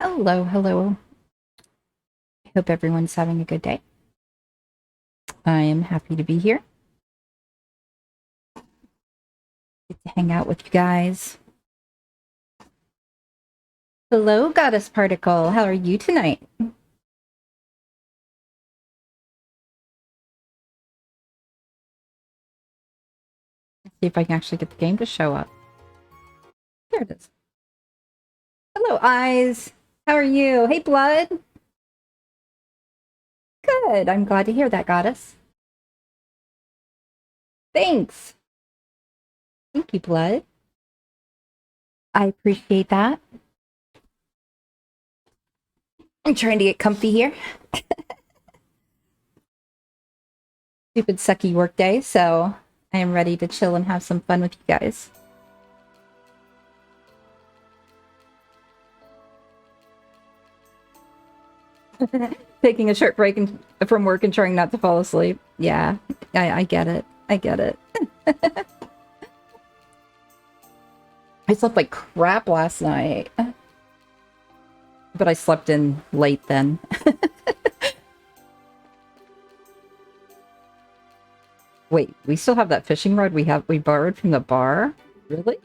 Hello, hello. I hope everyone's having a good day. I am happy to be here. Get to hang out with you guys. Hello, Goddess Particle. How are you tonight? Let's see if I can actually get the game to show up. There it is. Hello, Eyes. How are you? Hey, Blood. Good. I'm glad to hear that, Goddess. Thanks. Thank you, Blood. I appreciate that. I'm trying to get comfy here. Stupid sucky work day, so I am ready to chill and have some fun with you guys. Taking a short break from work and trying not to fall asleep. Yeah, I get it. I get it. I slept like crap last night. But I slept in late then. Wait, we still have that fishing rod we borrowed from the bar? Really?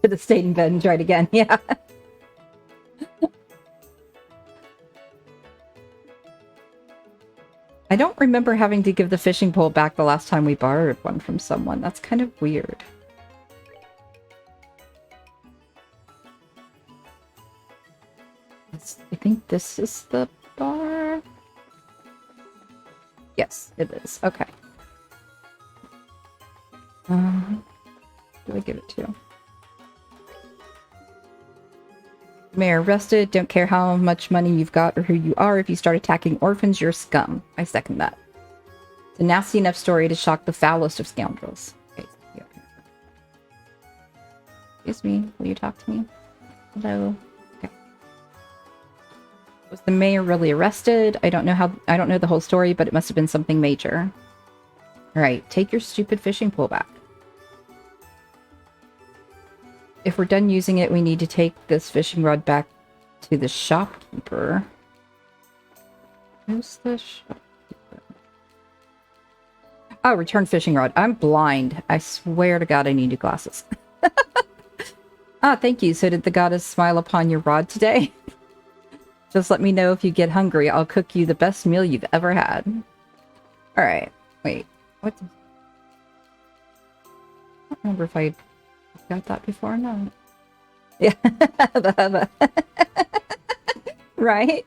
Should have stayed in bed and tried again, yeah. I don't remember having to give the fishing pole back the last time we borrowed one from someone. That's kind of weird. I think this is the bar. Yes, it is. Okay. Do I give it to? Mayor arrested. Don't care how much money you've got or who you are. If you start attacking orphans, you're scum. I second that. It's a nasty enough story to shock the foulest of scoundrels. Okay. Excuse me. Will you talk to me? Hello. Okay. Was the mayor really arrested? I don't know the whole story, but it must have been something major. Alright, take your stupid fishing pole back. If we're done using it, we need to take this fishing rod back to the shopkeeper. Who's the shopkeeper? Oh, return fishing rod. I'm blind. I swear to God I need new glasses. Ah, thank you. So did the goddess smile upon your rod today? Just let me know if you get hungry. I'll cook you the best meal you've ever had. Alright. Wait. What? I don't remember if I got that before or not. Yeah. Right?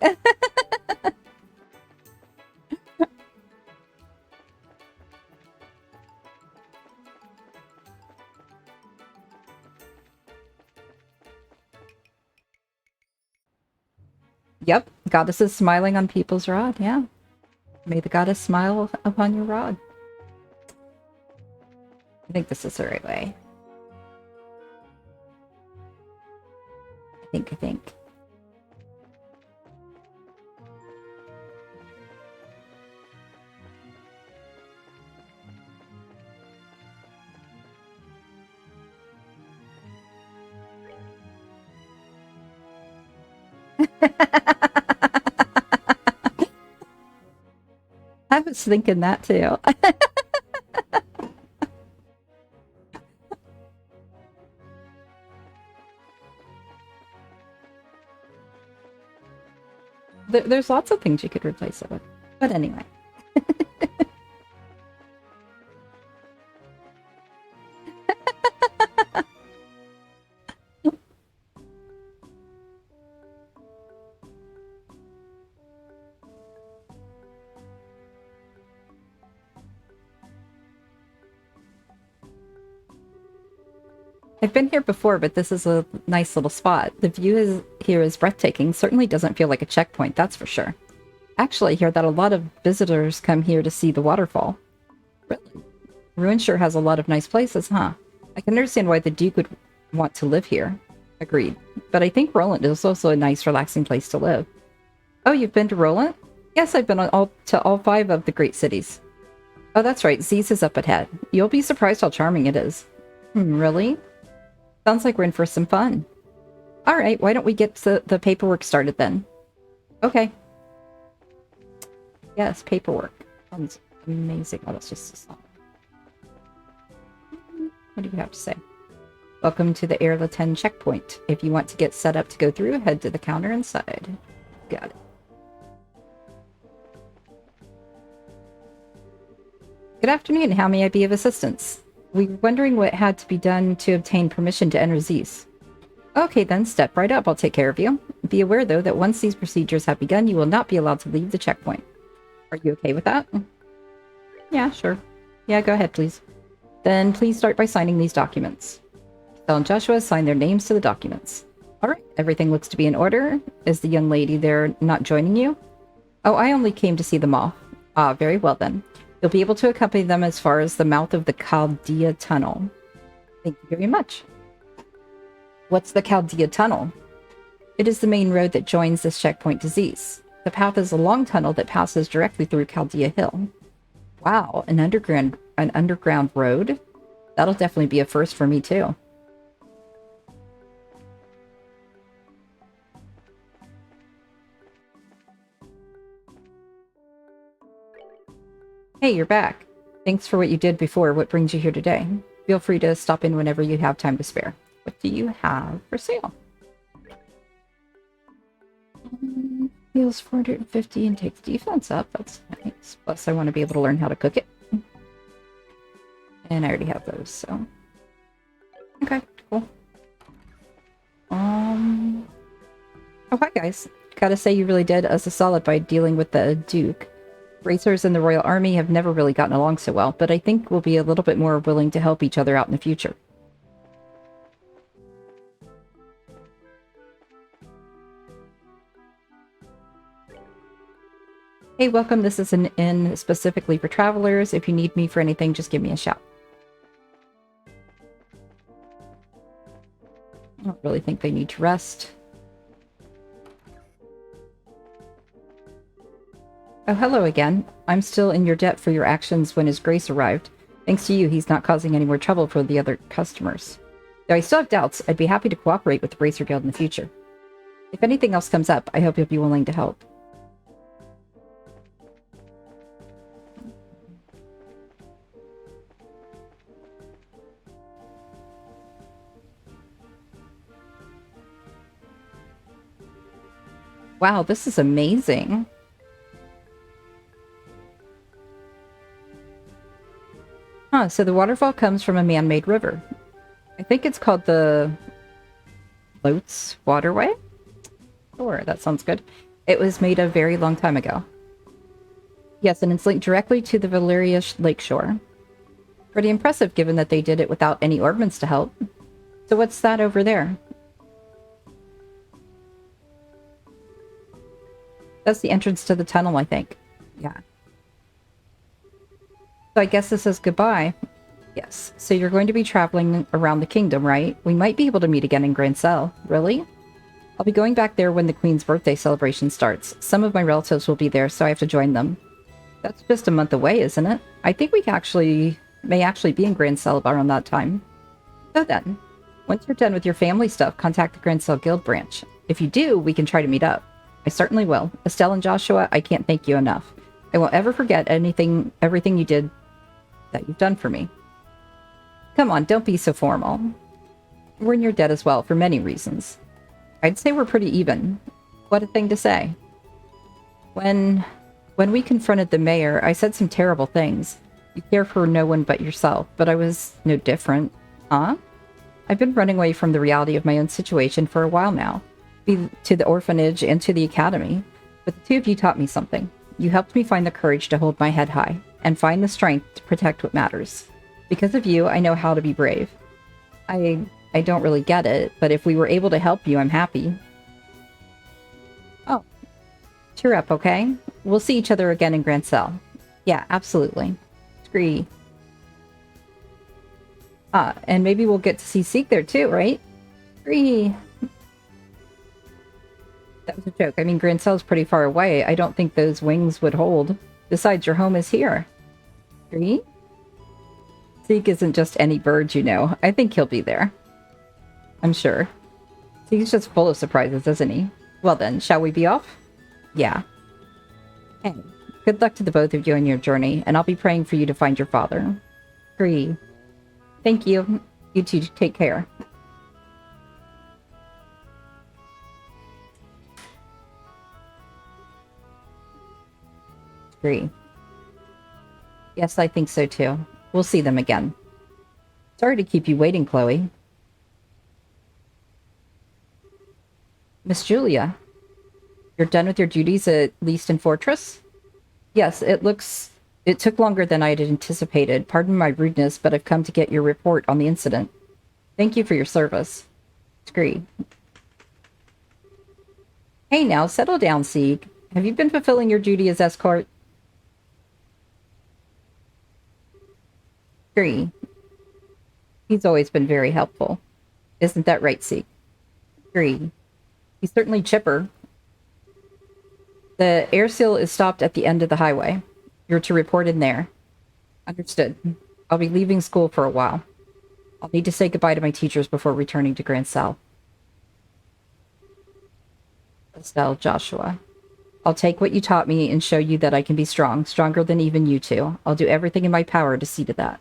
Yep. Goddesses smiling on people's rod. Yeah. May the goddess smile upon your rod. I think this is the right way. I think. I was thinking that too. There's lots of things you could replace it with. But anyway. I've been here before, but this is a nice little spot. The view here is breathtaking. Certainly doesn't feel like a checkpoint, that's for sure. Actually, I hear that a lot of visitors come here to see the waterfall. Really? Ruin sure has a lot of nice places, huh? I can understand why the Duke would want to live here. Agreed. But I think Roland is also a nice, relaxing place to live. Oh, you've been to Roland? Yes, I've been to all 5 of the great cities. Oh, that's right. Zeiss is up ahead. You'll be surprised how charming it is. Really? Sounds like we're in for some fun. All right, why don't we get the paperwork started then? Okay. Yes, paperwork. Sounds amazing. Oh, that's just a song. What do you have to say? Welcome to the Air La 10 checkpoint. If you want to get set up to go through, head to the counter inside. Got it. Good afternoon. How may I be of assistance? We were wondering what had to be done to obtain permission to enter Zeiss. Okay, then step right up. I'll take care of you. Be aware, though, that once these procedures have begun, you will not be allowed to leave the checkpoint. Are you okay with that? Yeah, sure. Yeah, go ahead, please. Then please start by signing these documents. Estelle and Joshua sign their names to the documents. All right, everything looks to be in order. Is the young lady there not joining you? Oh, I only came to see them off. Ah, very well then. You'll be able to accompany them as far as the mouth of the Caldea Tunnel. Thank you very much. What's the Caldea Tunnel? It is the main road that joins this checkpoint to Zeiss. The path is a long tunnel that passes directly through Caldea Hill. Wow, an underground road? That'll definitely be a first for me too. Hey, you're back. Thanks for what you did before. What brings you here today? Feel free to stop in whenever you have time to spare. What do you have for sale? Heals 450 and takes defense up. That's nice. Plus, I want to be able to learn how to cook it. And I already have those, so... Okay, cool. Oh, hi, guys. Gotta say, you really did us a solid by dealing with the Duke. Racers and the Royal Army have never really gotten along so well, but I think we'll be a little bit more willing to help each other out in the future. Hey, welcome. This is an inn specifically for travelers. If you need me for anything, just give me a shout. I don't really think they need to rest. Oh, hello again. I'm still in your debt for your actions when His Grace arrived. Thanks to you, he's not causing any more trouble for the other customers. Though I still have doubts, I'd be happy to cooperate with the Racer Guild in the future. If anything else comes up, I hope you'll be willing to help. Wow, this is amazing. Huh, so the waterfall comes from a man-made river. I think it's called the Floats Waterway? Sure, that sounds good. It was made a very long time ago. Yes, and it's linked directly to the Valeria lakeshore. Pretty impressive given that they did it without any orbmans to help. So what's that over there? That's the entrance to the tunnel, I think. Yeah. So I guess this is goodbye. Yes. So you're going to be traveling around the kingdom, right? We might be able to meet again in Grancel. Really? I'll be going back there when the Queen's birthday celebration starts. Some of my relatives will be there, so I have to join them. That's just a month away, isn't it? I think we may actually be in Grancel around that time. So then, once you're done with your family stuff, contact the Grancel Guild branch. If you do, we can try to meet up. I certainly will. Estelle and Joshua, I can't thank you enough. I won't ever forget everything you did that you've done for me. Come on, don't be so formal. We're in your debt as well, for many reasons. I'd say we're pretty even. What a thing to say. When we confronted the mayor, I said some terrible things. You care for no one but yourself, but I was no different. Huh? I've been running away from the reality of my own situation for a while now. To the orphanage and to the academy. But the two of you taught me something. You helped me find the courage to hold my head high, and find the strength to protect what matters. Because of you, I know how to be brave. I don't really get it, but if we were able to help you, I'm happy. Oh. Cheer up, okay? We'll see each other again in Grancel. Yeah, absolutely. Agree. And maybe we'll get to see Seek there too, right? Agree. That was a joke. I mean, Grand Cell's pretty far away. I don't think those wings would hold. Besides, your home is here. Agree? Zeke isn't just any bird, you know. I think he'll be there. I'm sure. He's just full of surprises, isn't he? Well then, shall we be off? Yeah. Hey, good luck to the both of you on your journey, and I'll be praying for you to find your father. Agree. Thank you. You two take care. Agree. Yes, I think so too. We'll see them again. Sorry to keep you waiting, Chloe. Miss Julia, you're done with your duties at least in Fortress? Yes, it took longer than I had anticipated. Pardon my rudeness, but I've come to get your report on the incident. Thank you for your service. Agree. Hey now, settle down, Sieg. Have you been fulfilling your duty as escort? Agree. He's always been very helpful. Isn't that right, Sieg? Agree. He's certainly chipper. The air seal is stopped at the end of the highway. You're to report in there. Understood. I'll be leaving school for a while. I'll need to say goodbye to my teachers before returning to Grand Cell. Estelle, Joshua. I'll take what you taught me and show you that I can be strong, stronger than even you two. I'll do everything in my power to see to that.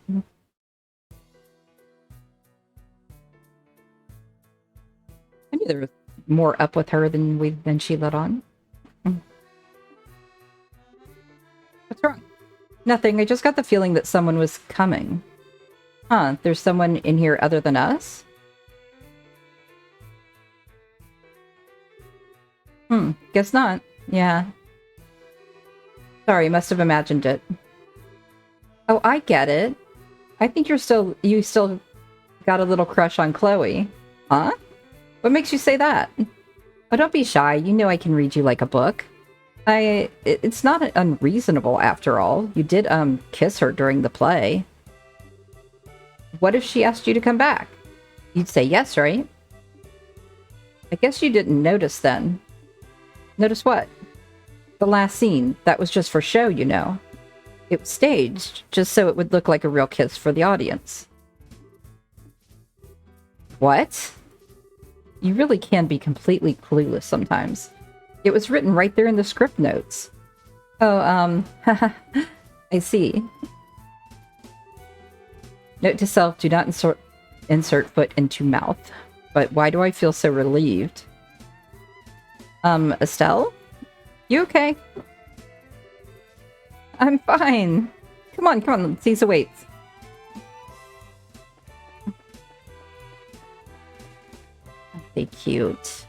I knew there was more up with her than she let on. What's wrong? Nothing. I just got the feeling that someone was coming. Huh, there's someone in here other than us? Guess not. Yeah. Sorry, must have imagined it. Oh, I get it. I think you still got a little crush on Chloe. Huh? What makes you say that? Oh, don't be shy. You know I can read you like a book. It's not unreasonable after all. You did, kiss her during the play. What if she asked you to come back? You'd say yes, right? I guess you didn't notice then. Notice what? The last scene. That was just for show, you know. It was staged, just so it would look like a real kiss for the audience. What? You really can be completely clueless sometimes. It was written right there in the script notes. Oh, I see. Note to self, do not insert foot into mouth. But why do I feel so relieved? Estelle? You okay? I'm fine. Come on, Caesar waits. They cute.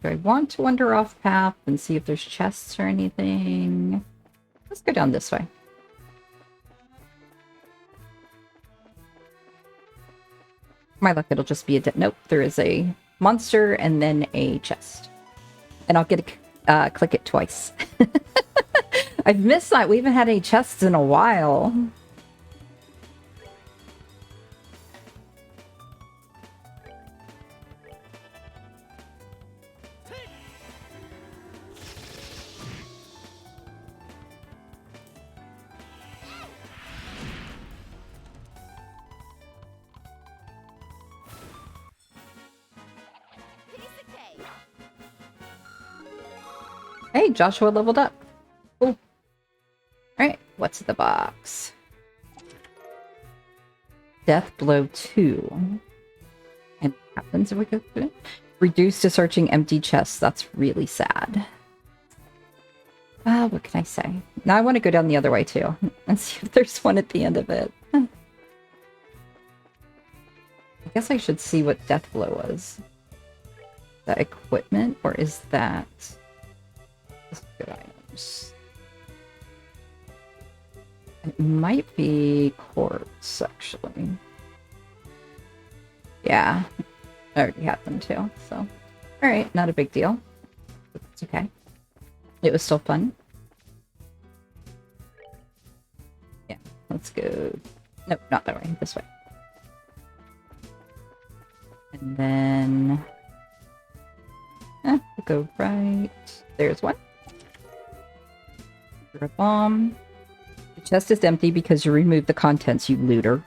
Do I want to wander off path and see if there's chests or anything? Let's go down this way. My luck, it'll just be a nope, there is a monster and then a chest. And I'll get a click it twice. I've missed that. We haven't had any chests in a while. Hey, Joshua leveled up. Cool. Alright, what's in the box? Death Blow 2. And what happens if we go through it? Reduced to searching empty chests. That's really sad. What can I say? Now I want to go down the other way too. And see if there's one at the end of it. I guess I should see what Death Blow was. Is that equipment or is that... good items? It might be quartz, actually. Yeah, I already had them too, so. Alright, not a big deal. It's okay. It was still fun. Yeah, let's go. Nope, not that way. This way. And then... we'll go right. There's one. A bomb. The chest is empty because you removed the contents, you looter.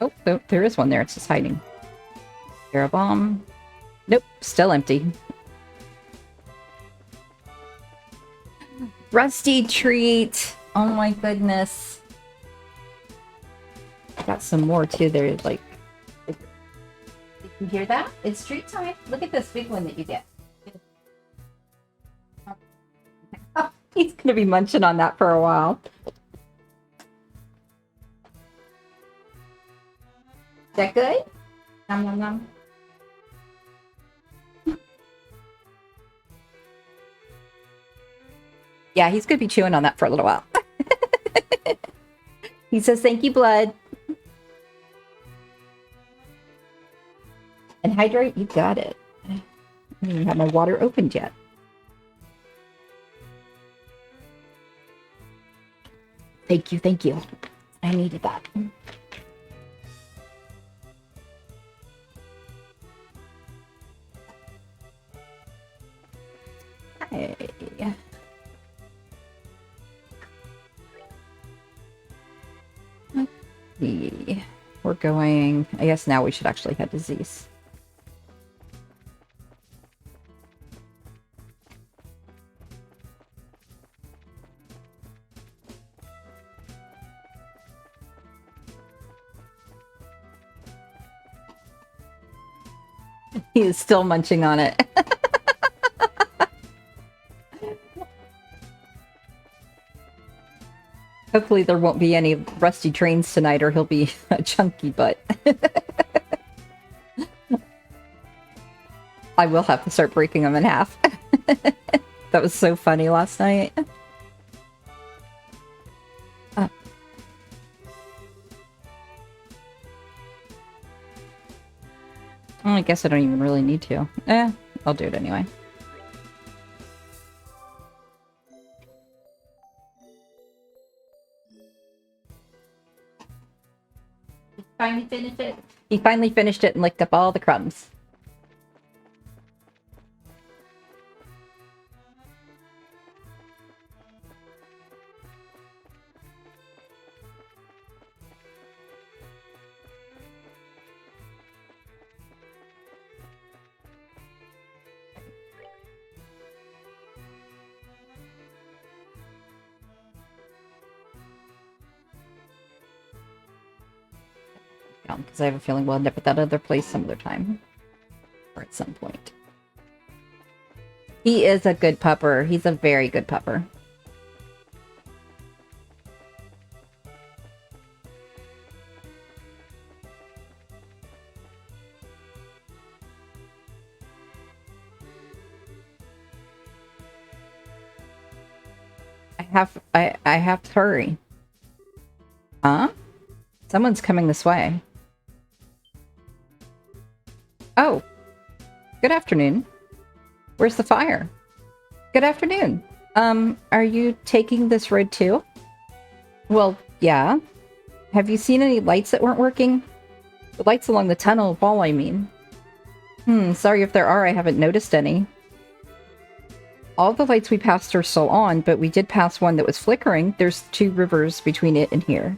Oh, there is one there. It's just hiding. There a bomb. Nope, still empty. Rusty treat. Oh my goodness. Got some more too. They're like... You can hear that? It's treat time. Look at this big one that you get. He's gonna be munching on that for a while. Is that good? Nom nom nom. Yeah, he's gonna be chewing on that for a little while. He says, thank you, blood. And hydrate, you got it. I don't even have my water opened yet. Thank you, thank you. I needed that. Hey. We're going... I guess now we should actually head to Zeiss. He is still munching on it. Hopefully there won't be any rusty trains tonight or he'll be a chunky butt. I will have to start breaking them in half. That was so funny last night. Well, I guess I don't even really need to. I'll do it anyway. Finally finished it. He finally finished it and licked up all the crumbs. Because I have a feeling we'll end up at that other place some other time. Or at some point. He is a good pupper. He's a very good pupper. I have to hurry. Huh? Someone's coming this way. Oh. Good afternoon. Where's the fire? Good afternoon. Are you taking this road too? Well, yeah. Have you seen any lights that weren't working? The lights along the tunnel wall, I mean. Sorry if there are, I haven't noticed any. All the lights we passed are still on, but we did pass one that was flickering. There's 2 rivers between it and here.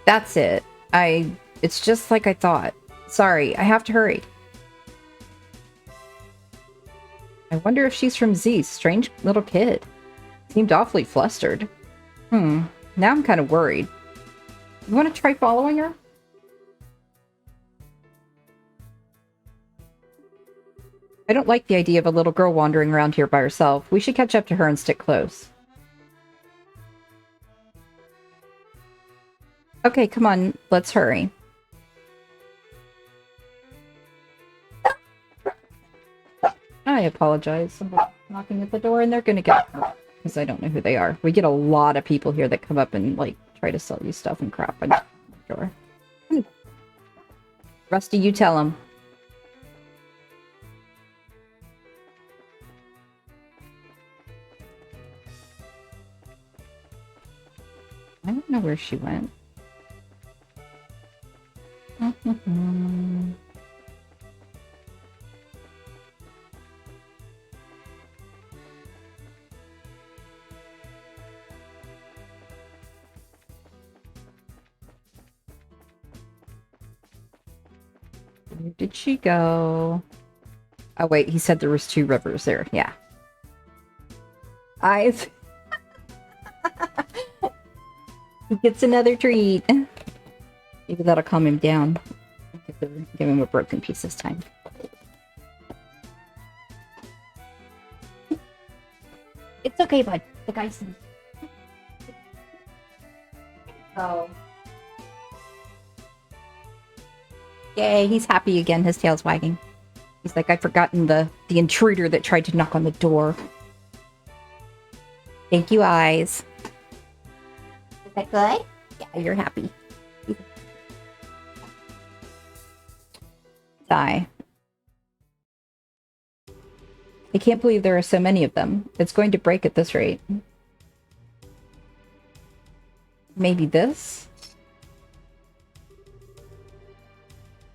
That's it. It's just like I thought. Sorry, I have to hurry. I wonder if she's from Zeiss. Strange little kid. Seemed awfully flustered. Now I'm kind of worried. You want to try following her? I don't like the idea of a little girl wandering around here by herself. We should catch up to her and stick close. Okay, come on. Let's hurry. I apologize. Somebody's knocking at the door and they're gonna get hurt. Because I don't know who they are. We get a lot of people here that come up and, like, try to sell you stuff and crap on the door. Rusty, you tell him. I don't know where she went. Where did she go? Oh wait, he said there was 2 rivers there. Yeah. Eyes. He gets another treat. Maybe that'll calm him down. Give him a broken piece this time. It's okay, bud. The guy's... Oh. Yay, he's happy again. His tail's wagging. He's like, I've forgotten the intruder that tried to knock on the door. Thank you, Eyes. Is that good? Yeah, you're happy. Die. I can't believe there are so many of them. It's going to break at this rate. Maybe this?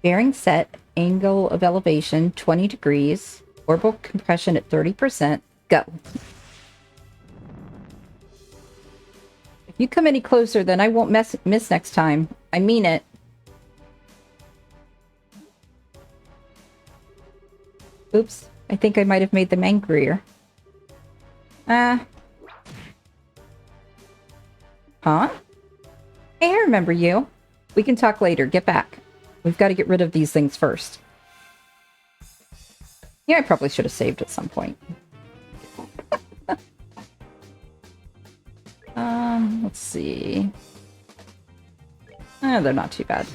Bearing set, angle of elevation 20 degrees, orbital compression at 30%. Go. If you come any closer, then I won't miss next time. I mean it. Oops. I think I might have made them angrier. Huh? Hey, I remember you. We can talk later. Get back. We've got to get rid of these things first. Yeah, I probably should have saved at some point. Let's see. They're not too bad.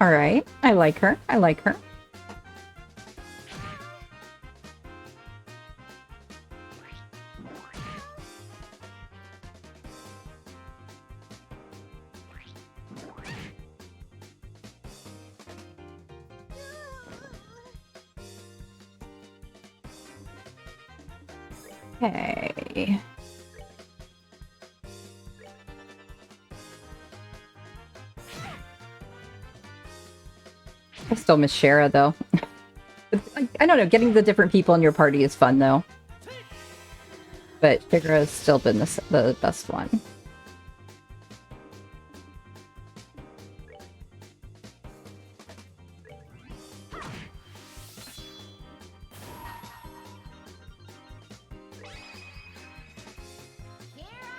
Alright, I like her. I like her. Okay. I still miss Shara, though. I don't know, getting the different people in your party is fun, though. But Figura has still been the best one.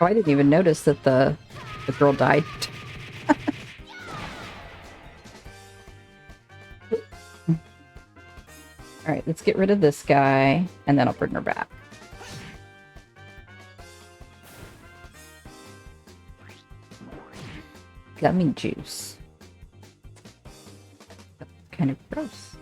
Oh, I didn't even notice that the girl died. Alright, let's get rid of this guy, and then I'll bring her back. Gummy juice. That's kind of gross.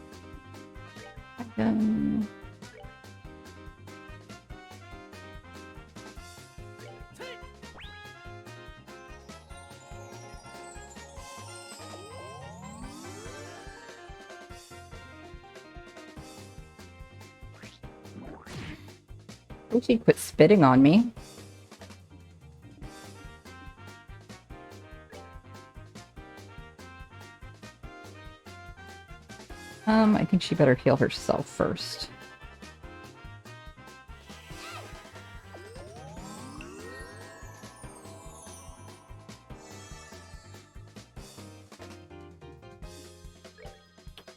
I wish he'd quit spitting on me. I think she better heal herself first.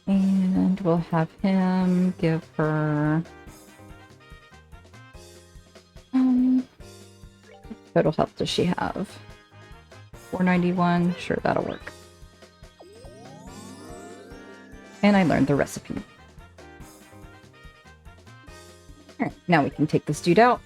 And we'll have him give her... total health does she have? 491. Sure, that'll work. And I learned the recipe. Alright. Now we can take this dude out.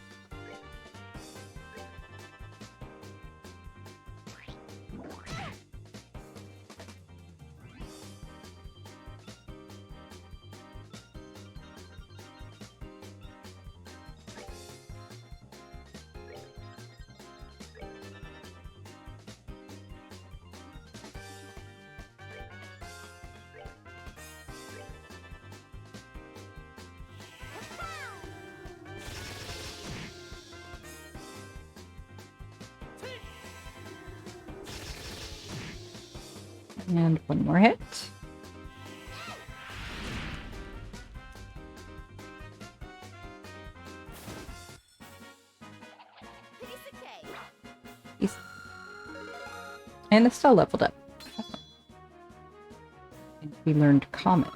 And one more hit. And it's still leveled up. Awesome. And we learned Comet.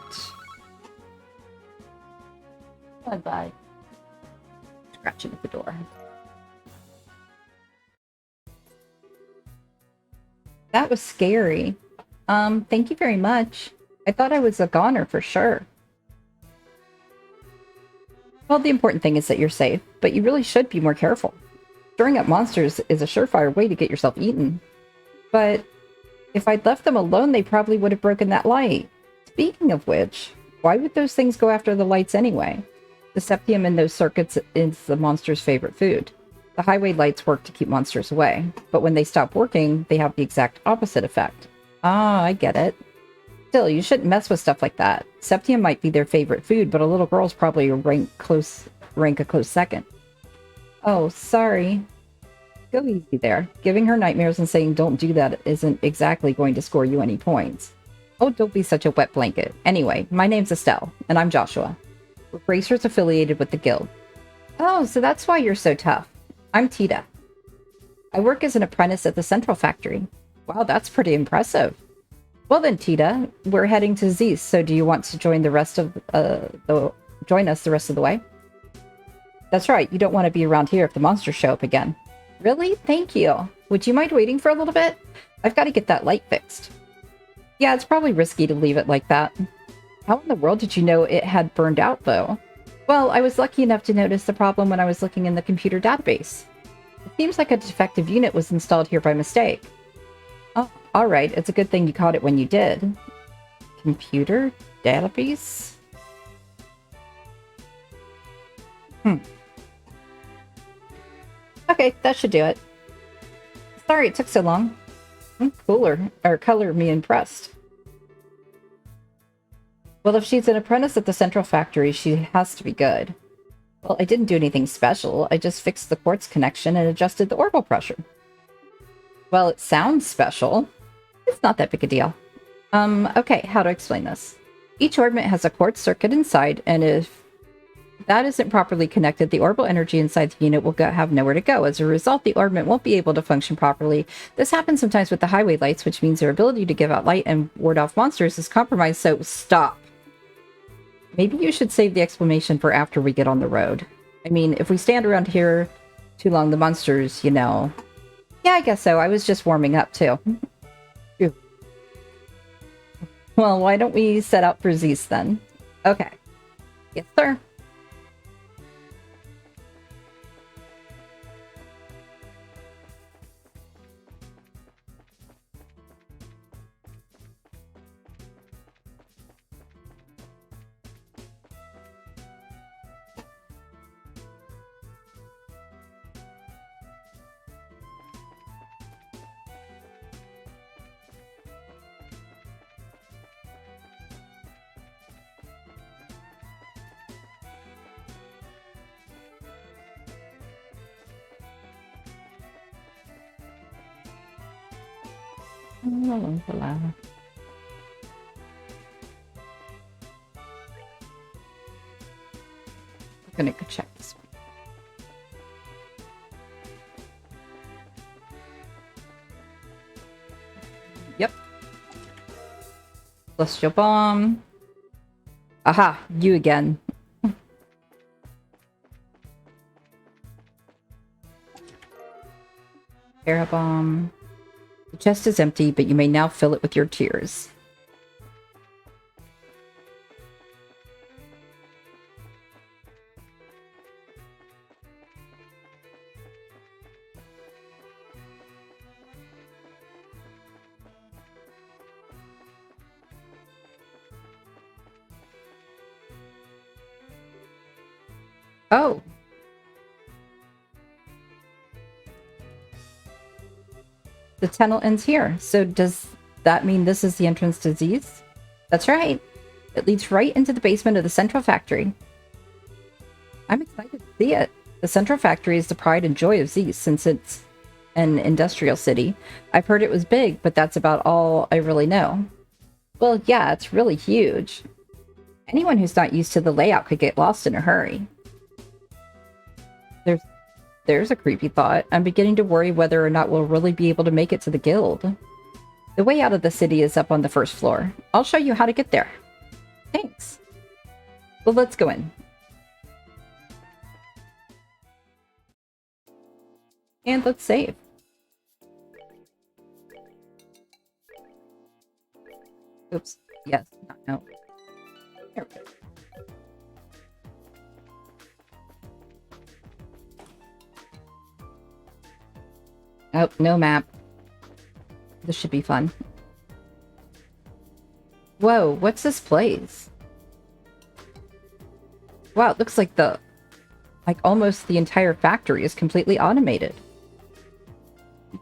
Bye-bye. Scratching at the door. That was scary. Thank you very much. I thought I was a goner for sure. Well, the important thing is that you're safe, but you really should be more careful. Stirring up monsters is a surefire way to get yourself eaten. But if I'd left them alone, they probably would have broken that light. Speaking of which, why would those things go after the lights anyway? The septium in those circuits is the monster's favorite food. The highway lights work to keep monsters away, but when they stop working, they have the exact opposite effect. Ah, I get it. Still, you shouldn't mess with stuff like that. Septium might be their favorite food, but a little girl's probably rank a close second. Oh, sorry. Go easy there. Giving her nightmares and saying don't do that isn't exactly going to score you any points. Oh, don't be such a wet blanket. Anyway, my name's Estelle, and I'm Joshua. We're racers affiliated with the guild. Oh, so that's why you're so tough. I'm Tita. I work as an apprentice at the Central Factory. Wow, that's pretty impressive. Well then, Tita, we're heading to Zeiss, so do you want to join join us the rest of the way? That's right, you don't want to be around here if the monsters show up again. Really? Thank you. Would you mind waiting for a little bit? I've got to get that light fixed. Yeah, it's probably risky to leave it like that. How in the world did you know it had burned out, though? Well, I was lucky enough to notice the problem when I was looking in the computer database. It seems like a defective unit was installed here by mistake. Oh, alright. It's a good thing you caught it when you did. Computer database? Okay, that should do it. Sorry it took so long. Color me impressed. Well, if she's an apprentice at the Central Factory, she has to be good. Well, I didn't do anything special. I just fixed the quartz connection and adjusted the orbital pressure. Well, it sounds special. It's not that big a deal. Okay, how to explain this? Each orbit has a quartz circuit inside, and if that isn't properly connected, the orbital energy inside the unit will have nowhere to go. As a result, the orbit won't be able to function properly. This happens sometimes with the highway lights, which means their ability to give out light and ward off monsters is compromised, so stop. Maybe you should save the explanation for after we get on the road. I mean, if we stand around here too long, the monsters, you know... Yeah, I guess so. I was just warming up, too. Well, why don't we set out for Zeiss, then? Okay. Yes, sir. I'm gonna go check this one. Yep. Celestial Bomb. Aha, you again. Air Bomb. The chest is empty, but you may now fill it with your tears. Oh. The tunnel ends here. So does that mean this is the entrance to Zeiss? That's right. It leads right into the basement of the central factory. I'm excited to see it. The central factory is the pride and joy of Zeiss since it's an industrial city. I've heard it was big, but that's about all I really know. Well, yeah, it's really huge. Anyone who's not used to the layout could get lost in a hurry. There's a creepy thought. I'm beginning to worry whether or not we'll really be able to make it to the guild. The way out of the city is up on the first floor. I'll show you how to get there. Thanks. Well, let's go in. And let's save. Oops. Yes. No. There we go. Oh, no map. This should be fun. Whoa, what's this place? Wow, it looks like almost the entire factory is completely automated.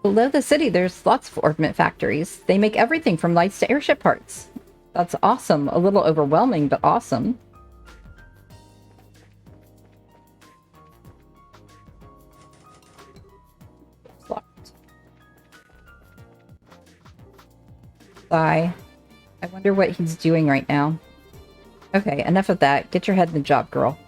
Below the city, there's lots of ornament factories. They make everything from lights to airship parts. That's awesome. A little overwhelming, but awesome. It's locked. Sigh. I wonder what he's doing right now. Okay, enough of that. Get your head in the job, girl.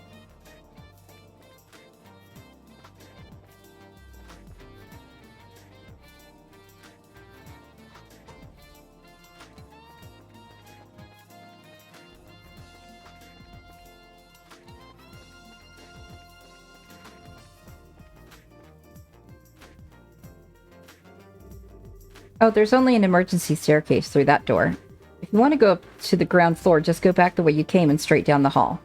Oh, there's only an emergency staircase through that door. If you want to go up to the ground floor, just go back the way you came and straight down the hall.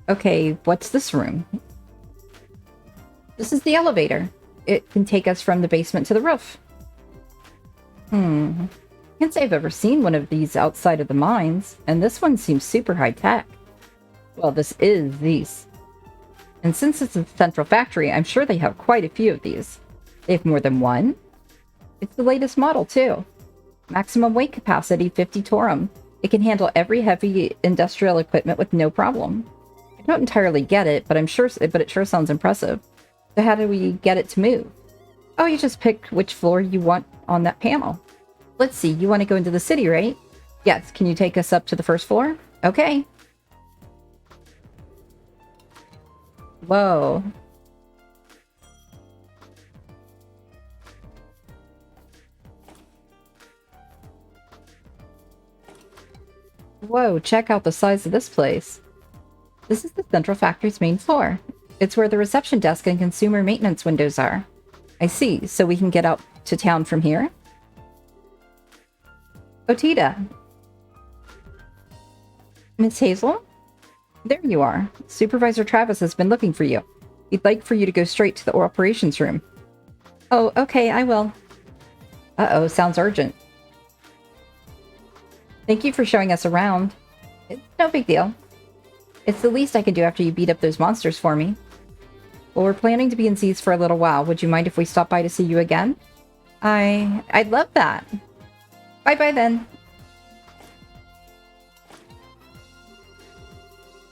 Okay, what's this room? This is the elevator. It can take us from the basement to the roof. Can't say I've ever seen one of these outside of the mines, and this one seems super high-tech. Well, this is Zeiss. And since it's a central factory, I'm sure they have quite a few of these. They have more than one? It's the latest model, too. Maximum weight capacity, 50 torum. It can handle every heavy industrial equipment with no problem. I don't entirely get it, but it sure sounds impressive. So how do we get it to move? Oh, you just pick which floor you want on that panel. Let's see, you want to go into the city, right? Yes, can you take us up to the first floor? Okay. Whoa. Whoa, check out the size of this place. This is the central factory's main floor. It's where the reception desk and consumer maintenance windows are. I see, so we can get out to town from here? Otita. Miss Hazel? There you are. Supervisor Travis has been looking for you. He'd like for you to go straight to the operations room. Oh, okay, I will. Uh-oh, sounds urgent. Thank you for showing us around. It's no big deal. It's the least I can do after you beat up those monsters for me. Well, we're planning to be in Zeiss for a little while. Would you mind if we stop by to see you again? I'd love that. Bye-bye then.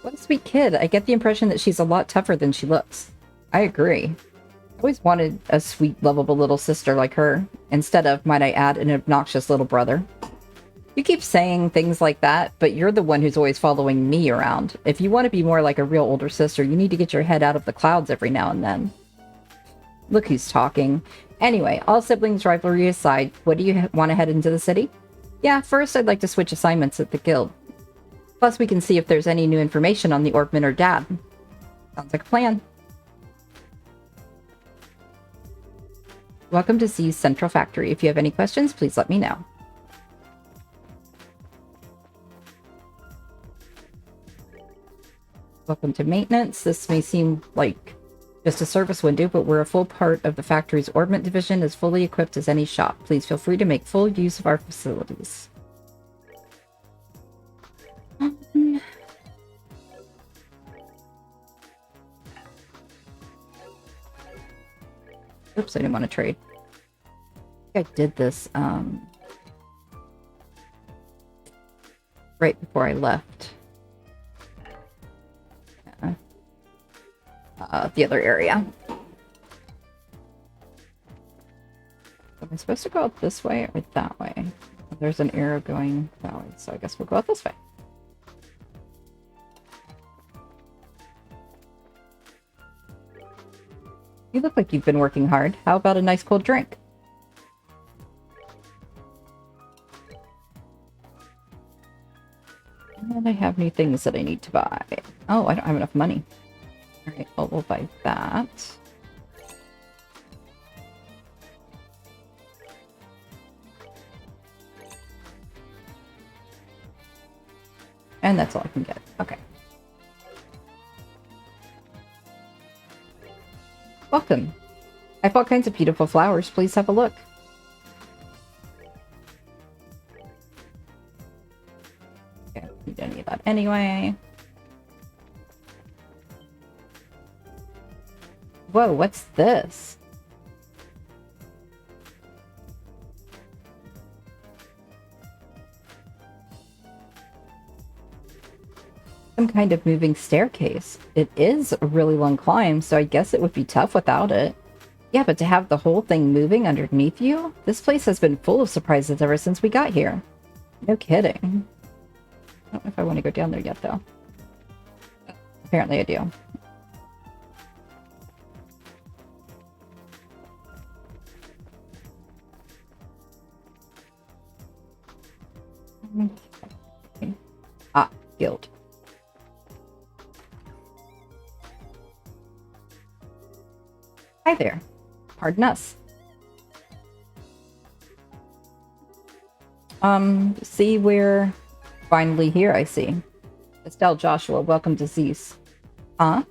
What a sweet kid. I get the impression that she's a lot tougher than she looks. I agree. I always wanted a sweet, lovable little sister like her, instead of, might I add, an obnoxious little brother. You keep saying things like that, but you're the one who's always following me around. If you want to be more like a real older sister, you need to get your head out of the clouds every now and then. Look who's talking. Anyway, all siblings rivalry aside, what do you want to head into the city? Yeah, first I'd like to switch assignments at the guild. Plus we can see if there's any new information on the Orpman or Dad. Sounds like a plan. Welcome to Zeiss Central Factory. If you have any questions, please let me know. Welcome to maintenance. This may seem like Just a service window, but we're a full part of the factory's orbment division, as fully equipped as any shop. Please feel free to make full use of our facilities. Oops, I didn't want to trade. I think I did this right before I left. The other area. Am I supposed to go out this way or that way? There's an arrow going that way, so I guess we'll go out this way. You look like you've been working hard. How about a nice cold drink? And I have new things that I need to buy. Oh, I don't have enough money. Alright, well, we'll buy that. And that's all I can get. Okay. Welcome. I have all kinds of beautiful flowers. Please have a look. Okay, I don't need any of that anyway. Whoa, what's this? Some kind of moving staircase. It is a really long climb, so I guess it would be tough without it. Yeah, but to have the whole thing moving underneath you? This place has been full of surprises ever since we got here. No kidding. I don't know if I want to go down there yet, though. Apparently I do. Ah, guild. Hi there. Pardon us. See, we're finally here, I see. Estelle Joshua, welcome to Zeiss. Huh?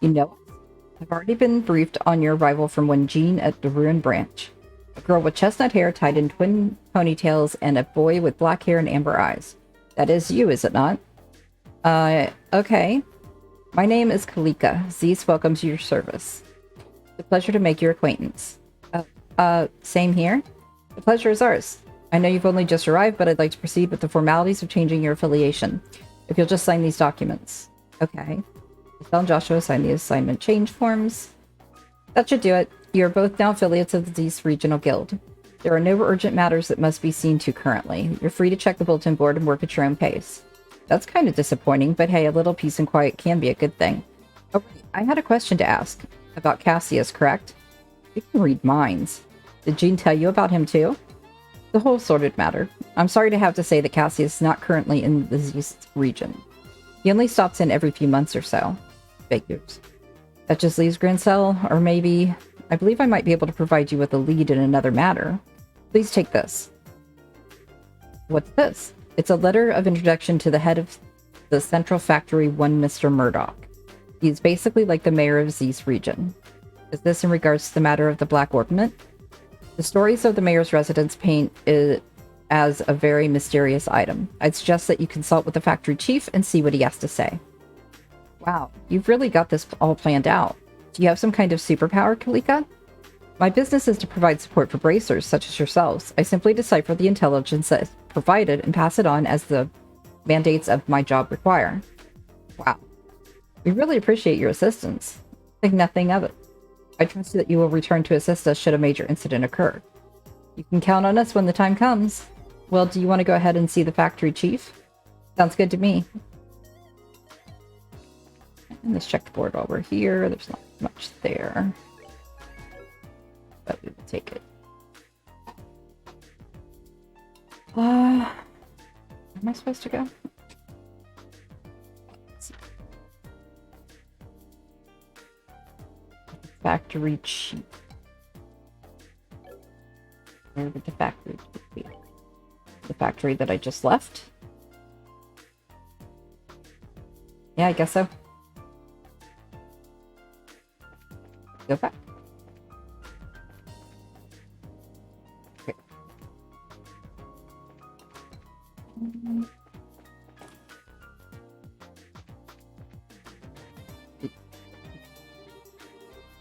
You know us? I've already been briefed on your arrival from one Jean at the Ruin Branch. A girl with chestnut hair tied in twin ponytails and a boy with black hair and amber eyes. That is you, is it not? Okay. My name is Kalika. Zeiss welcomes your service. It's a pleasure to make your acquaintance. Same here? The pleasure is ours. I know you've only just arrived, but I'd like to proceed with the formalities of changing your affiliation. If you'll just sign these documents. Okay. Estelle and Joshua sign the assignment change forms. That should do it. You are both now affiliates of the Zeiss Regional Guild. There are no urgent matters that must be seen to currently. You're free to check the bulletin board and work at your own pace. That's kind of disappointing, but hey, a little peace and quiet can be a good thing. Oh, I had a question to ask. About Cassius, correct? You can read minds. Did Jean tell you about him too? The whole sordid matter. I'm sorry to have to say that Cassius is not currently in the Zeiss region. He only stops in every few months or so. Figures. That just leaves Grincell, or maybe... I believe I might be able to provide you with a lead in another matter. Please take this. What's this? It's a letter of introduction to the head of the Central Factory, one Mr. Murdoch. He's basically like the mayor of Zeiss region. Is this in regards to the matter of the Black Ornament? The stories of the mayor's residence paint it as a very mysterious item. I'd suggest that you consult with the factory chief and see what he has to say. Wow, you've really got this all planned out. Do you have some kind of superpower, Kalika? My business is to provide support for bracers such as yourselves. I simply decipher the intelligence that's provided and pass it on as the mandates of my job require. Wow. We really appreciate your assistance. Think nothing of it. I trust that you will return to assist us should a major incident occur. You can count on us when the time comes. Well, do you want to go ahead and see the factory chief? Sounds good to me. And let's check the board while we're here. There's not much there. But we will take it. Where am I supposed to go? Let's see. Factory chief. Where would the factory chief be? The factory that I just left? Yeah, I guess so. Go back. Okay.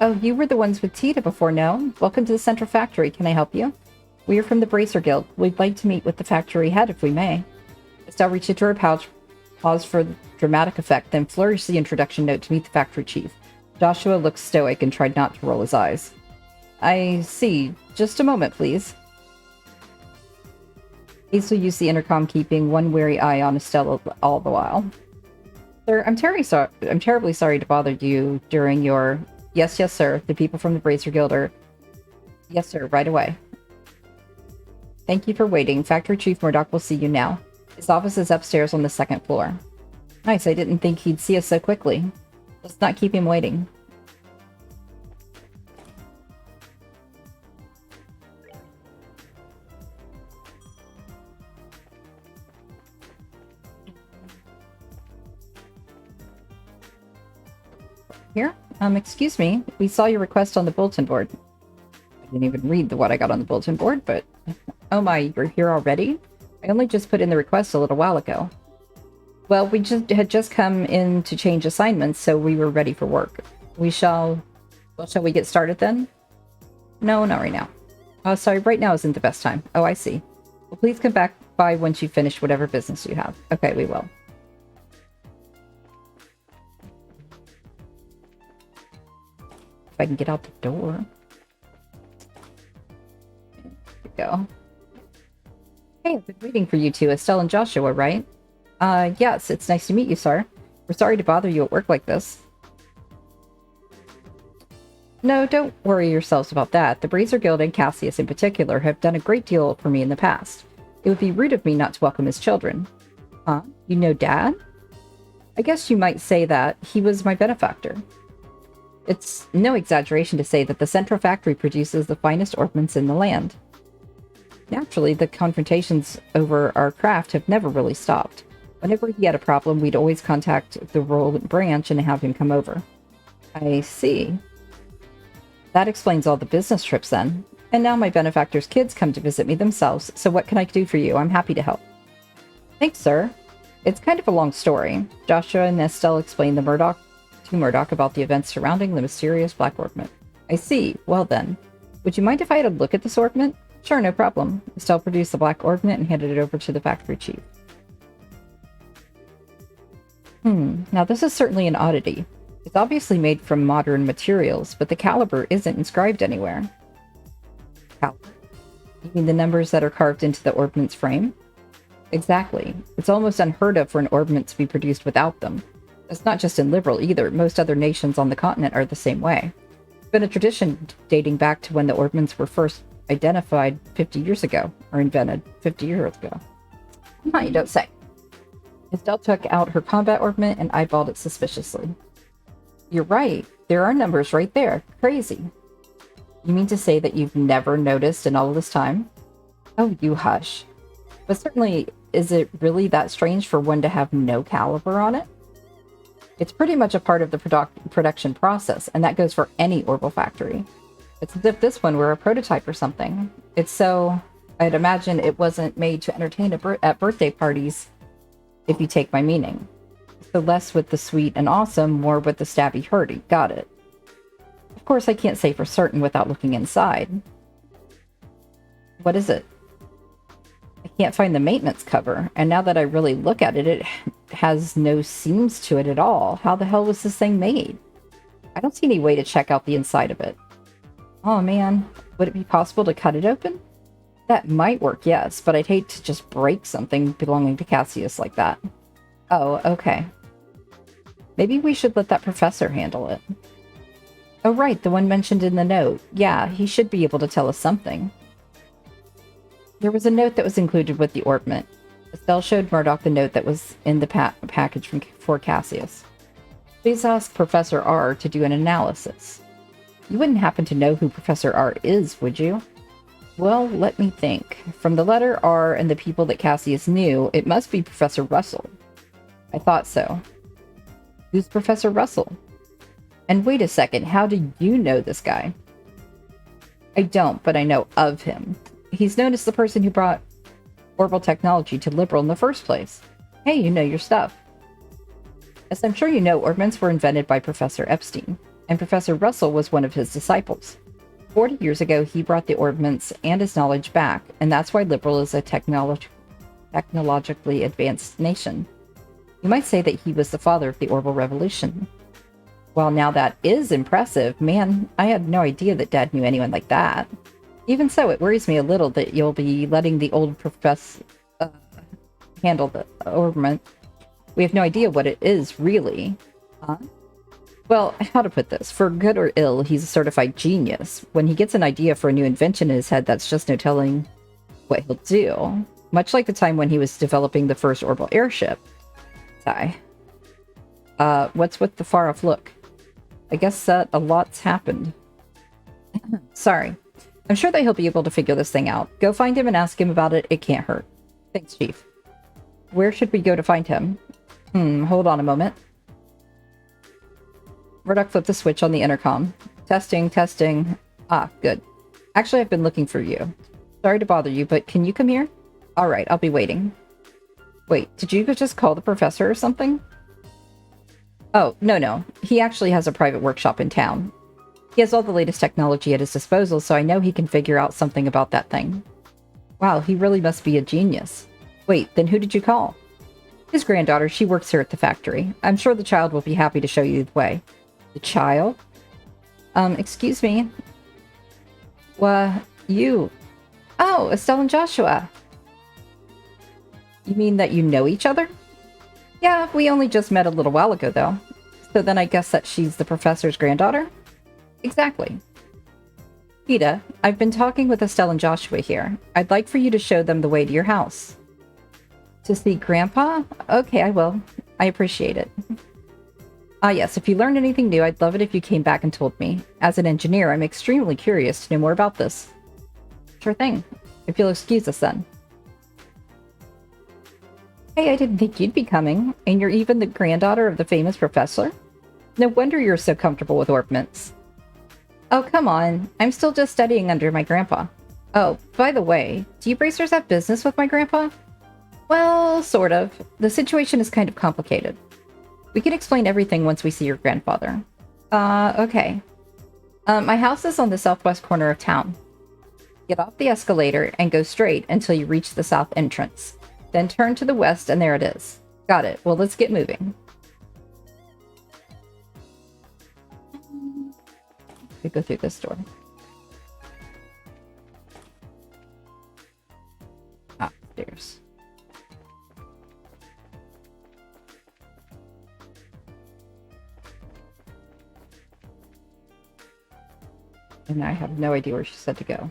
Oh, you were the ones with Tita before, no? Welcome to the Central Factory. Can I help you? We are from the Bracer Guild. We'd like to meet with the factory head if we may. Estelle reached into her pouch, paused for dramatic effect, then flourished the introduction note to meet the factory chief. Joshua looked stoic and tried not to roll his eyes. I see. Just a moment, please. Hazel used the intercom, keeping one wary eye on Estelle all the while. Sir, I'm terribly sorry to bother you during your... Yes, sir. The people from the Bracer Guild are... Yes, sir. Right away. Thank you for waiting. Factory Chief Murdoch will see you now. His office is upstairs on the 2nd floor. Nice. I didn't think he'd see us so quickly. Let's not keep him waiting. Here? Excuse me. We saw your request on the bulletin board. I didn't even read what I got on the bulletin board, but... Oh my, you're here already? I only just put in the request a little while ago. Well, we had just come in to change assignments, so we were ready for work. Shall we get started then? No, not right now. Oh, sorry, right now isn't the best time. Oh, I see. Well, please come back by once you finish whatever business you have. Okay, we will. If I can get out the door. There we go. Hey, I've been waiting for you two, Estelle and Joshua, right? Yes, it's nice to meet you, sir. We're sorry to bother you at work like this. No, don't worry yourselves about that. The Bracer Guild and Cassius in particular have done a great deal for me in the past. It would be rude of me not to welcome his children. Huh? You know Dad? I guess you might say that. He was my benefactor. It's no exaggeration to say that the Central Factory produces the finest ornaments in the land. Naturally, the confrontations over our craft have never really stopped. Whenever he had a problem, we'd always contact the Roland branch and have him come over. I see. That explains all the business trips then. And now my benefactor's kids come to visit me themselves, so what can I do for you? I'm happy to help. Thanks, sir. It's kind of a long story. Joshua and Estelle explained to Murdoch about the events surrounding the mysterious black ornament. I see. Well then. Would you mind if I had a look at this ornament? Sure, no problem. Estelle produced the black ornament and handed it over to the factory chief. Now this is certainly an oddity. It's obviously made from modern materials, but the caliber isn't inscribed anywhere. Caliber? You mean the numbers that are carved into the ornament's frame? Exactly. It's almost unheard of for an ornament to be produced without them. It's not just in Liberal either. Most other nations on the continent are the same way. It's been a tradition dating back to when the ornaments were first identified 50 years ago, or invented 50 years ago. Huh, you don't say. Estelle took out her combat ornament and eyeballed it suspiciously. You're right. There are numbers right there. Crazy. You mean to say that you've never noticed in all this time? Oh, you hush. But certainly, is it really that strange for one to have no caliber on it? It's pretty much a part of the production process, and that goes for any Orbital factory. It's as if this one were a prototype or something. It's so... I'd imagine it wasn't made to entertain at birthday parties, if you take my meaning. So less with the sweet and awesome, more with the stabby hurdy. Got it. Of course, I can't say for certain without looking inside. What is it? I can't find the maintenance cover, and now that I really look at it, it has no seams to it at all. How the hell was this thing made? I don't see any way to check out the inside of it. Oh man, would it be possible to cut it open? That might work, yes, but I'd hate to just break something belonging to Cassius like that. Oh, okay. Maybe we should let that professor handle it. Oh right, the one mentioned in the note. Yeah, he should be able to tell us something. There was a note that was included with the ornament. Estelle showed Murdoch the note that was in the package for Cassius. Please ask Professor R to do an analysis. You wouldn't happen to know who Professor R is, would you? Well, let me think. From the letter R and the people that Cassius knew, it must be Professor Russell. I thought so. Who's Professor Russell? And wait a second, how do you know this guy? I don't, but I know of him. He's known as the person who brought orbital technology to Liberal in the first place. Hey, you know your stuff. As I'm sure you know, orbments were invented by Professor Epstein, and Professor Russell was one of his disciples. 40 years ago, he brought the orbments and his knowledge back, and that's why Liberal is a technologically advanced nation. You might say that he was the father of the orbital revolution. Well, now that is impressive. Man, I had no idea that Dad knew anyone like that. Even so, it worries me a little that you'll be letting the old professor handle the orbment. We have no idea what it is, really. Huh? Well, how to put this? For good or ill, he's a certified genius. When he gets an idea for a new invention in his head, that's just no telling what he'll do. Much like the time when he was developing the first orbital airship. Sigh. What's with the far-off look? I guess that a lot's happened. Sorry. I'm sure that he'll be able to figure this thing out. Go find him and ask him about it. It can't hurt. Thanks, Chief. Where should we go to find him? Hold on a moment. Murdoch flipped the switch on the intercom. Testing, testing. Ah, good. Actually, I've been looking for you. Sorry to bother you, but can you come here? Alright, I'll be waiting. Wait, did you just call the professor or something? Oh, no. He actually has a private workshop in town. He has all the latest technology at his disposal, so I know he can figure out something about that thing. Wow, he really must be a genius. Wait, then who did you call? His granddaughter. She works here at the factory. I'm sure the child will be happy to show you the way. The child? Excuse me. You... Oh, Estelle and Joshua. You mean that you know each other? Yeah, we only just met a little while ago, though. So then I guess that she's the professor's granddaughter? Exactly. Peeta, I've been talking with Estelle and Joshua here. I'd like for you to show them the way to your house. To see Grandpa? Okay, I will. I appreciate it. Ah, yes, if you learned anything new, I'd love it if you came back and told me. As an engineer, I'm extremely curious to know more about this. Sure thing. If you'll excuse us then. Hey, I didn't think you'd be coming. And you're even the granddaughter of the famous professor? No wonder you're so comfortable with orbments. Oh, come on. I'm still just studying under my grandpa. Oh, by the way, do you bracers have business with my grandpa? Well, sort of. The situation is kind of complicated. We can explain everything once we see your grandfather. Okay. My house is on the southwest corner of town. Get off the escalator and go straight until you reach the south entrance. Then turn to the west and there it is. Got it. Well, let's get moving. We go through this door. Ah, stairs. And I have no idea where she said to go.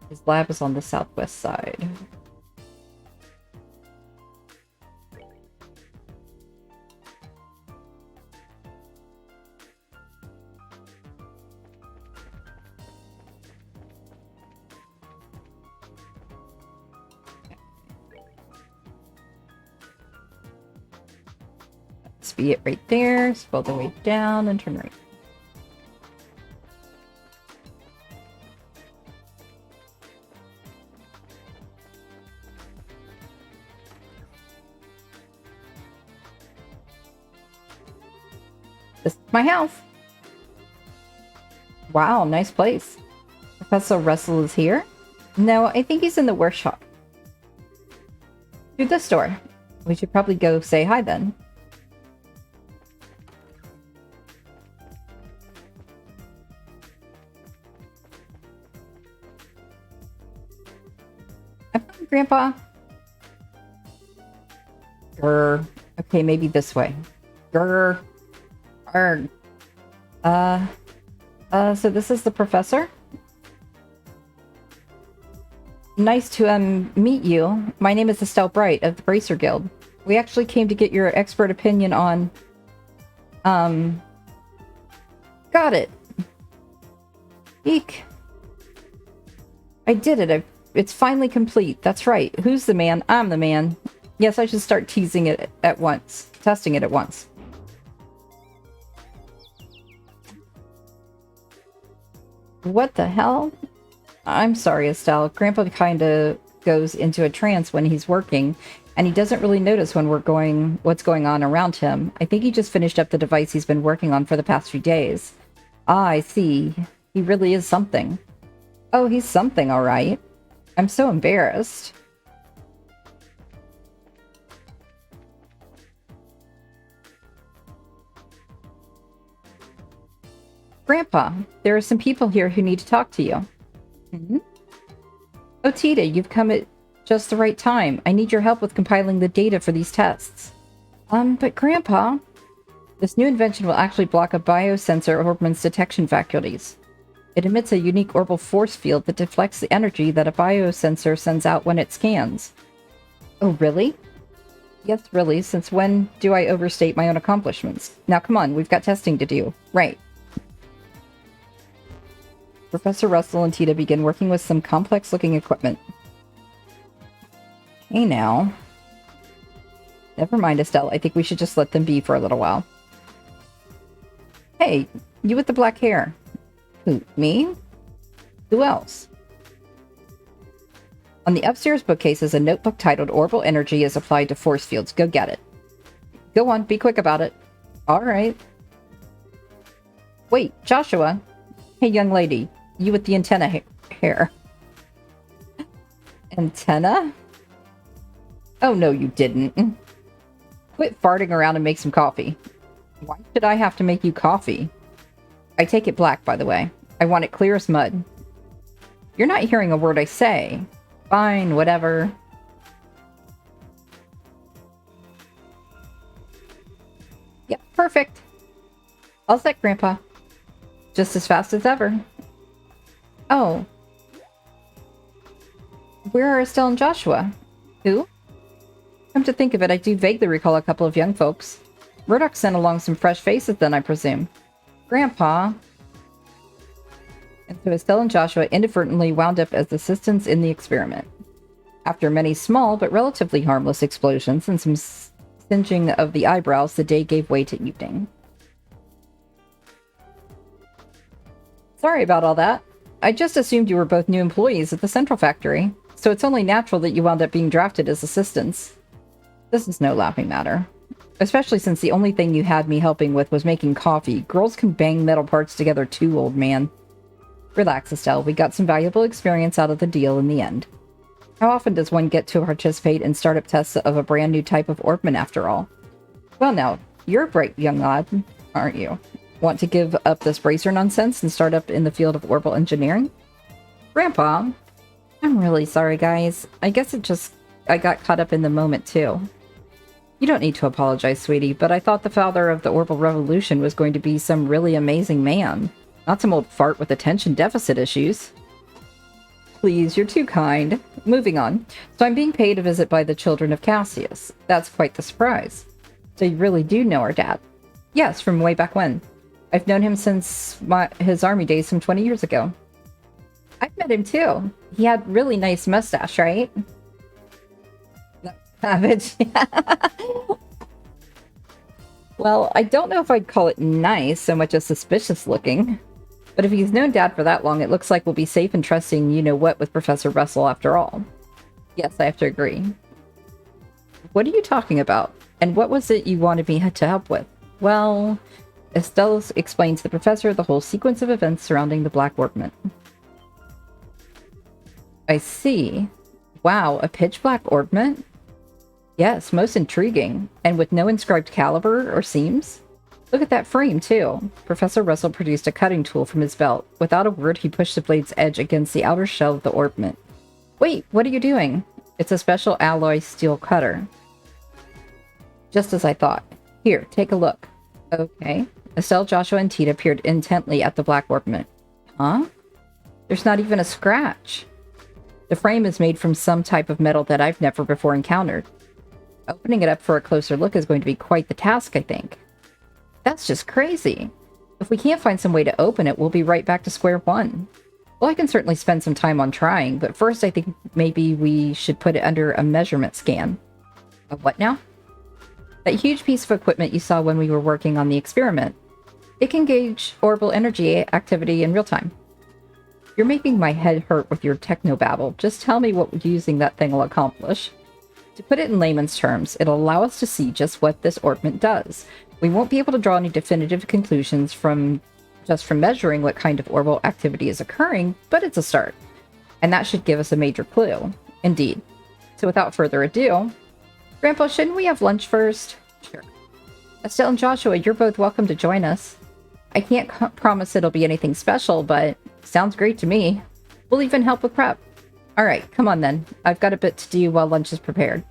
His lab is on the southwest side. Let's be it right there. Scroll the way down and turn right. This is my house. Wow, nice place. Professor Russell is here? No, I think he's in the workshop. Through this door. We should probably go say hi then. Grandpa? Grr. Okay, maybe this way. Grr. Arg. So this is the professor? Nice to, meet you. My name is Estelle Bright of the Bracer Guild. We actually came to get your expert opinion on, got it. Eek. I did it. It's finally complete. That's right. Who's the man? I'm the man. Yes, I should start teasing it at once. Testing it at once. What the hell? I'm sorry, Estelle. Grandpa kinda goes into a trance when he's working, and he doesn't really notice when what's going on around him. I think he just finished up the device he's been working on for the past few days. Ah, I see. He really is something. Oh, he's something, all right. I'm so embarrassed. Grandpa, there are some people here who need to talk to you. Hmm? Oh, Tita, you've come at just the right time. I need your help with compiling the data for these tests. But Grandpa, this new invention will actually block a biosensor Orbman's detection faculties. It emits a unique orbital force field that deflects the energy that a biosensor sends out when it scans. Oh, really? Yes, really. Since when do I overstate my own accomplishments? Now, come on, we've got testing to do. Right. Professor Russell and Tita begin working with some complex-looking equipment. Hey, now. Never mind, Estelle. I think we should just let them be for a little while. Hey, you with the black hair. Who, me? Who else? On the upstairs bookcase is a notebook titled Orbital Energy is Applied to Force Fields. Go get it. Go on, be quick about it. Alright. Wait, Joshua. Hey, young lady. You with the antenna hair. Antenna? Oh, no, you didn't. Quit farting around and make some coffee. Why should I have to make you coffee? I take it black, by the way. I want it clear as mud. You're not hearing a word I say. Fine, whatever. Yep, perfect. All set, Grandpa. Just as fast as ever. Oh. Where are Estelle and Joshua? Who? Come to think of it, I do vaguely recall a couple of young folks. Murdoch sent along some fresh faces then, I presume. Grandpa. And so Estelle and Joshua inadvertently wound up as assistants in the experiment. After many small but relatively harmless explosions and some singeing of the eyebrows, the day gave way to evening. Sorry about all that. I just assumed you were both new employees at the Central Factory, so it's only natural that you wound up being drafted as assistants. This is no laughing matter. Especially since the only thing you had me helping with was making coffee. Girls can bang metal parts together too, old man. Relax, Estelle. We got some valuable experience out of the deal in the end. How often does one get to participate in startup tests of a brand new type of Orbman after all? Well now, you're a bright young lad, aren't you? Want to give up this bracer nonsense and start up in the field of orbital engineering? Grandpa, I'm really sorry, guys. I guess I got caught up in the moment, too. You don't need to apologize, sweetie, but I thought the father of the orbital revolution was going to be some really amazing man, not some old fart with attention deficit issues. Please, you're too kind. Moving on. So I'm being paid a visit by the children of Cassius. That's quite the surprise. So you really do know our dad? Yes, from way back when. I've known him since his army days some 20 years ago. I've met him too. He had really nice mustache, right? Savage. Well, I don't know if I'd call it nice so much as suspicious looking. But if he's known Dad for that long, it looks like we'll be safe and trusting you-know-what with Professor Russell after all. Yes, I have to agree. What are you talking about? And what was it you wanted me to help with? Well, Estelle explained to the professor the whole sequence of events surrounding the Black Orbment. I see. Wow, a pitch-black orbment? Yes, most intriguing. And with no inscribed caliber or seams? Look at that frame, too. Professor Russell produced a cutting tool from his belt. Without a word, he pushed the blade's edge against the outer shell of the orbment. Wait, what are you doing? It's a special alloy steel cutter. Just as I thought. Here, take a look. Okay. Estelle, Joshua, and Tita peered intently at the black orbment. Huh? There's not even a scratch. The frame is made from some type of metal that I've never before encountered. Opening it up for a closer look is going to be quite the task, I think. That's just crazy. If we can't find some way to open it, we'll be right back to square one. Well, I can certainly spend some time on trying, but first I think maybe we should put it under a measurement scan. A what now? That huge piece of equipment you saw when we were working on the experiment. It can gauge orbital energy activity in real time. You're making my head hurt with your technobabble. Just tell me what using that thing will accomplish. To put it in layman's terms, it'll allow us to see just what this orbment does. We won't be able to draw any definitive conclusions from measuring what kind of orbital activity is occurring, but it's a start. And that should give us a major clue. Indeed. So without further ado, Grandpa, shouldn't we have lunch first? Sure. Estelle and Joshua, you're both welcome to join us. I can't promise it'll be anything special, but sounds great to me. We'll even help with prep. Alright, come on then. I've got a bit to do while lunch is prepared.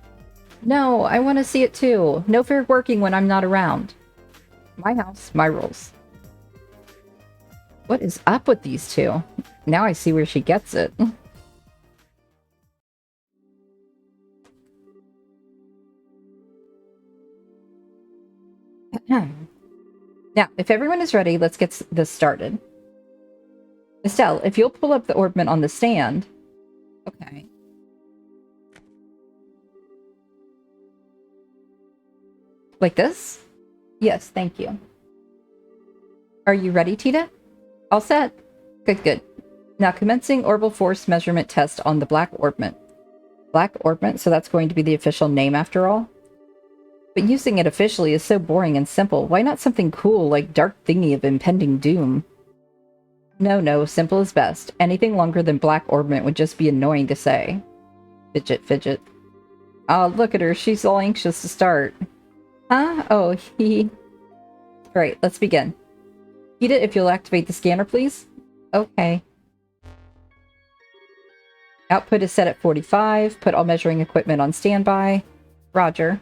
No, I want to see it too. No fair working when I'm not around. My house, my rules. What is up with these two? Now I see where she gets it. Now, if everyone is ready, let's get this started. Estelle, if you'll pull up the orbment on the stand... Okay. Like this? Yes, thank you. Are you ready, Tita? All set. Good. Now commencing orbital force measurement test on the black orbment. Black orbment, so that's going to be the official name after all? But using it officially is so boring and simple. Why not something cool like dark thingy of impending doom? No, simple is best. Anything longer than black orbment would just be annoying to say. Fidget. Oh, look at her. She's all anxious to start. Huh? Oh, Alright, let's begin. Tita, if you'll activate the scanner, please. Okay. Output is set at 45. Put all measuring equipment on standby. Roger.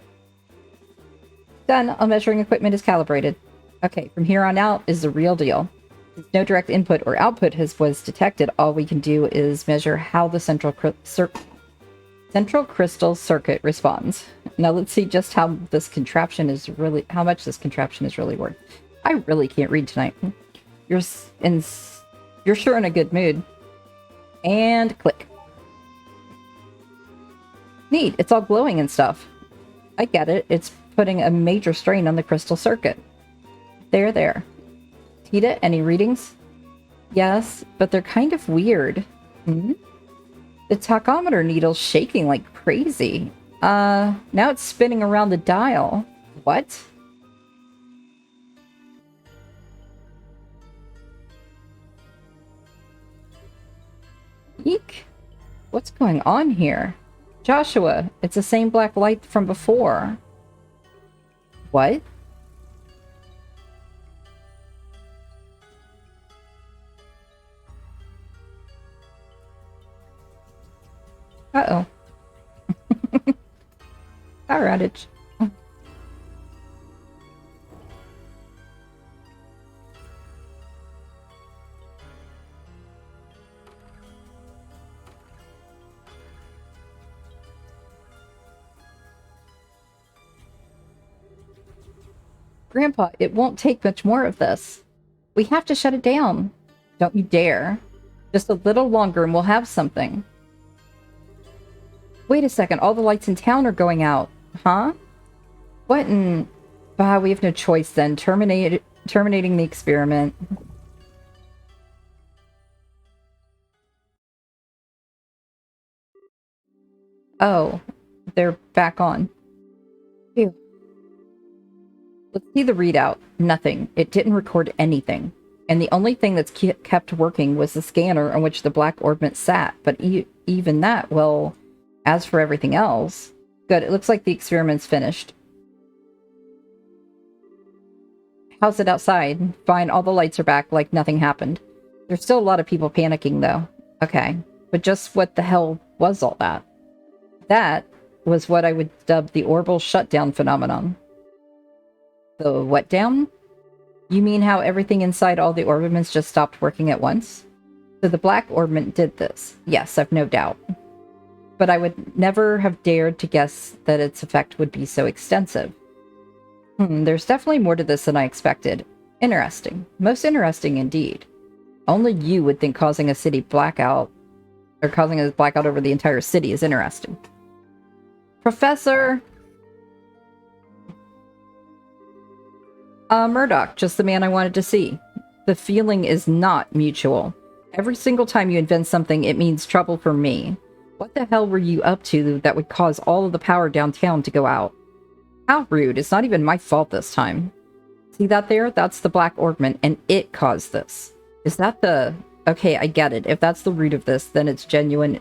Done. All measuring equipment is calibrated. Okay, from here on out is the real deal. Since no direct input or output was detected, all we can do is measure how the central crystal circuit responds. Now let's see just how much this contraption is really worth. I really can't read tonight. You're sure in a good mood. And click. Neat, it's all glowing and stuff. I get it. It's putting a major strain on the crystal circuit. There. Tita, any readings? Yes, but they're kind of weird. The tachometer needle's shaking like crazy. Now it's spinning around the dial. What? Eek. What's going on here? Joshua, it's the same black light from before. What? Uh-oh. Power outage. Grandpa, it won't take much more of this. We have to shut it down. Don't you dare. Just a little longer and we'll have something. Wait a second, all the lights in town are going out. Huh? What in... Bah, we have no choice then. Terminating the experiment. Oh, they're back on. Phew. Let's see the readout. Nothing. It didn't record anything. And the only thing that's kept working was the scanner on which the black orbment sat. But even that, well, as for everything else... Good, it looks like the experiment's finished. How's it outside? Fine, all the lights are back like nothing happened. There's still a lot of people panicking, though. Okay, but just what the hell was all that? That was what I would dub the orbital shutdown phenomenon. The what down? You mean how everything inside all the orbitments just stopped working at once? So the black orbment did this. Yes, I've no doubt. But I would never have dared to guess that its effect would be so extensive. There's definitely more to this than I expected. Interesting. Most interesting indeed. Only you would think causing a city blackout, or causing a blackout over the entire city is interesting. Professor! Murdoch, just the man I wanted to see. The feeling is not mutual. Every single time you invent something, it means trouble for me. What the hell were you up to that would cause all of the power downtown to go out? How rude. It's not even my fault this time. See that there? That's the black ornament, and it caused this. Is that the... Okay, I get it. If that's the root of this, then it's genuine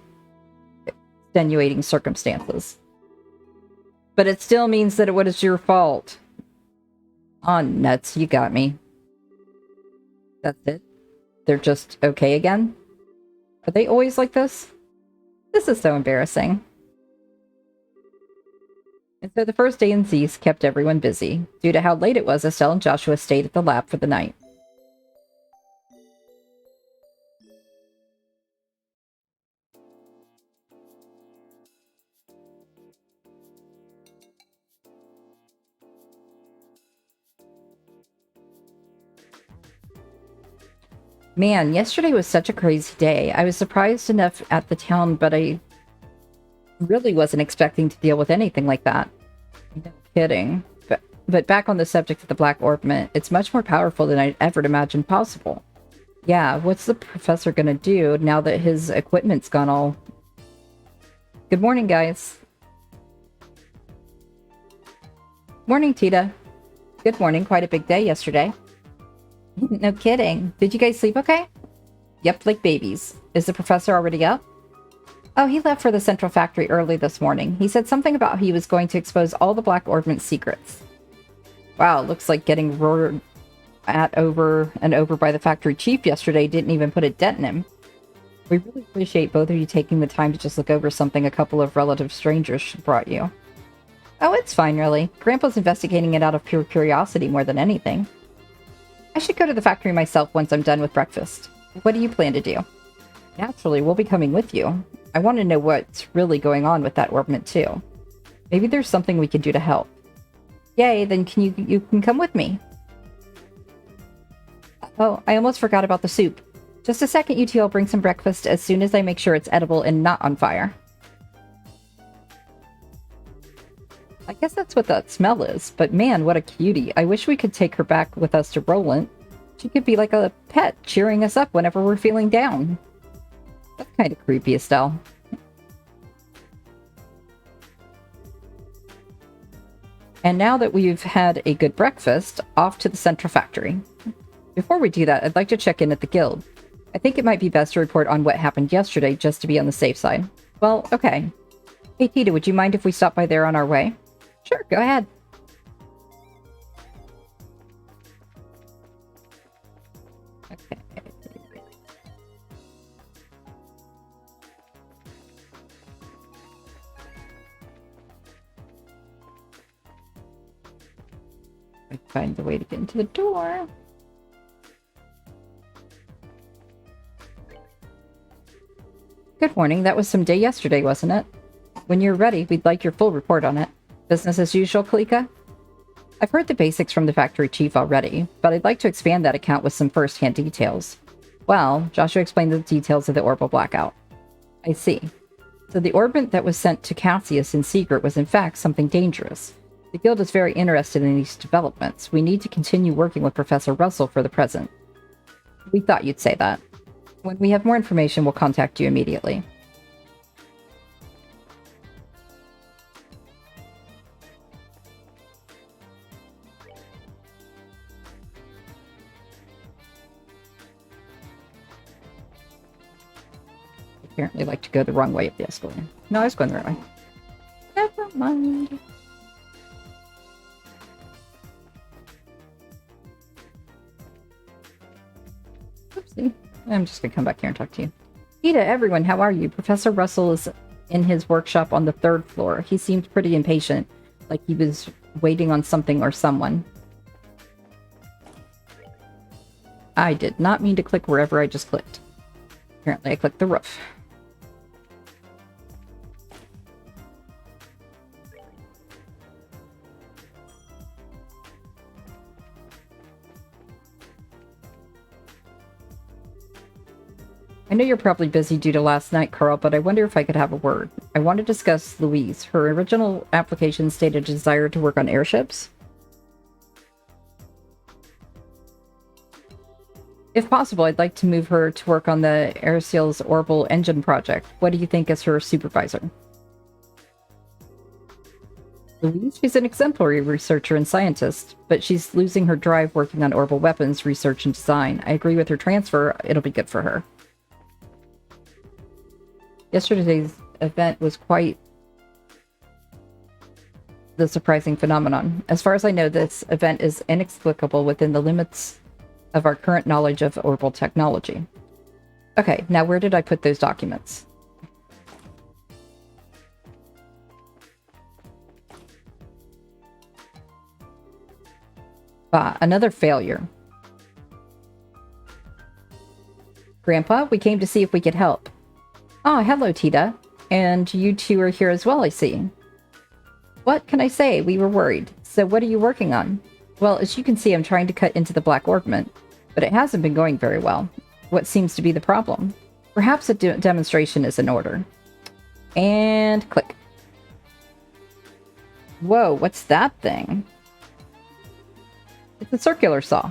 extenuating circumstances. But it still means that it was your fault. Oh, nuts. You got me. That's it? They're just okay again? Are they always like this? This is so embarrassing. And so the first day in Zeiss kept everyone busy. Due to how late it was, Estelle and Joshua stayed at the lab for the night. Man, yesterday was such a crazy day. I was surprised enough at the town, but I really wasn't expecting to deal with anything like that. No kidding. But back on the subject of the black ornament, it's much more powerful than I'd ever imagined possible. Yeah, what's the professor gonna do now that his equipment's gone all... Good morning, guys. Morning, Tita. Good morning, quite a big day yesterday. No kidding. Did you guys sleep okay? Yep, like babies. Is the professor already up? Oh, he left for the central factory early this morning. He said something about he was going to expose all the black ornament secrets. Wow, looks like getting roared at over and over by the factory chief yesterday didn't even put a dent in him. We really appreciate both of you taking the time to just look over something a couple of relative strangers brought you. Oh, it's fine, really. Grandpa's investigating it out of pure curiosity more than anything. I should go to the factory myself once I'm done with breakfast. What do you plan to do? Naturally, we'll be coming with you. I want to know what's really going on with that ornament, too. Maybe there's something we can do to help. Yay, then you can come with me. Oh, I almost forgot about the soup. Just a second, you two. I'll bring some breakfast as soon as I make sure it's edible and not on fire. I guess that's what that smell is, but man, what a cutie. I wish we could take her back with us to Roland. She could be like a pet, cheering us up whenever we're feeling down. That's kind of creepy, Estelle. And now that we've had a good breakfast, off to the central factory. Before we do that, I'd like to check in at the guild. I think it might be best to report on what happened yesterday, just to be on the safe side. Well, okay. Hey, Tita, would you mind if we stop by there on our way? Sure, go ahead. Okay. I find the way to get into the door. Good morning. That was some day yesterday, wasn't it? When you're ready, we'd like your full report on it. Business as usual, Kalika? I've heard the basics from the factory chief already, but I'd like to expand that account with some first-hand details. Well, Joshua explained the details of the orbital blackout. I see. So the orbit that was sent to Cassius in secret was in fact something dangerous. The guild is very interested in these developments. We need to continue working with Professor Russell for the present. We thought you'd say that. When we have more information, we'll contact you immediately. Apparently like to go the wrong way up the escalator. No, I was going the right way. Never mind. Oopsie. I'm just gonna come back here and talk to you. Tita, everyone, how are you? Professor Russell is in his workshop on the 3rd floor. He seemed pretty impatient, like he was waiting on something or someone. I did not mean to click wherever I just clicked. Apparently I clicked the roof. I know you're probably busy due to last night, Carl, but I wonder if I could have a word. I want to discuss Louise. Her original application stated a desire to work on airships. If possible, I'd like to move her to work on the Airseal's orbital engine project. What do you think as her supervisor? Louise, she's an exemplary researcher and scientist, but she's losing her drive working on orbital weapons research and design. I agree with her transfer. It'll be good for her. Yesterday's event was quite the surprising phenomenon. As far as I know, this event is inexplicable within the limits of our current knowledge of orbital technology. Okay, now where did I put those documents? Ah, another failure. Grandpa, we came to see if we could help. Ah, hello, Tita. And you two are here as well, I see. What can I say? We were worried. So what are you working on? Well, as you can see, I'm trying to cut into the black orbment, but it hasn't been going very well. What seems to be the problem? Perhaps a demonstration is in order. And click. Whoa, what's that thing? It's a circular saw.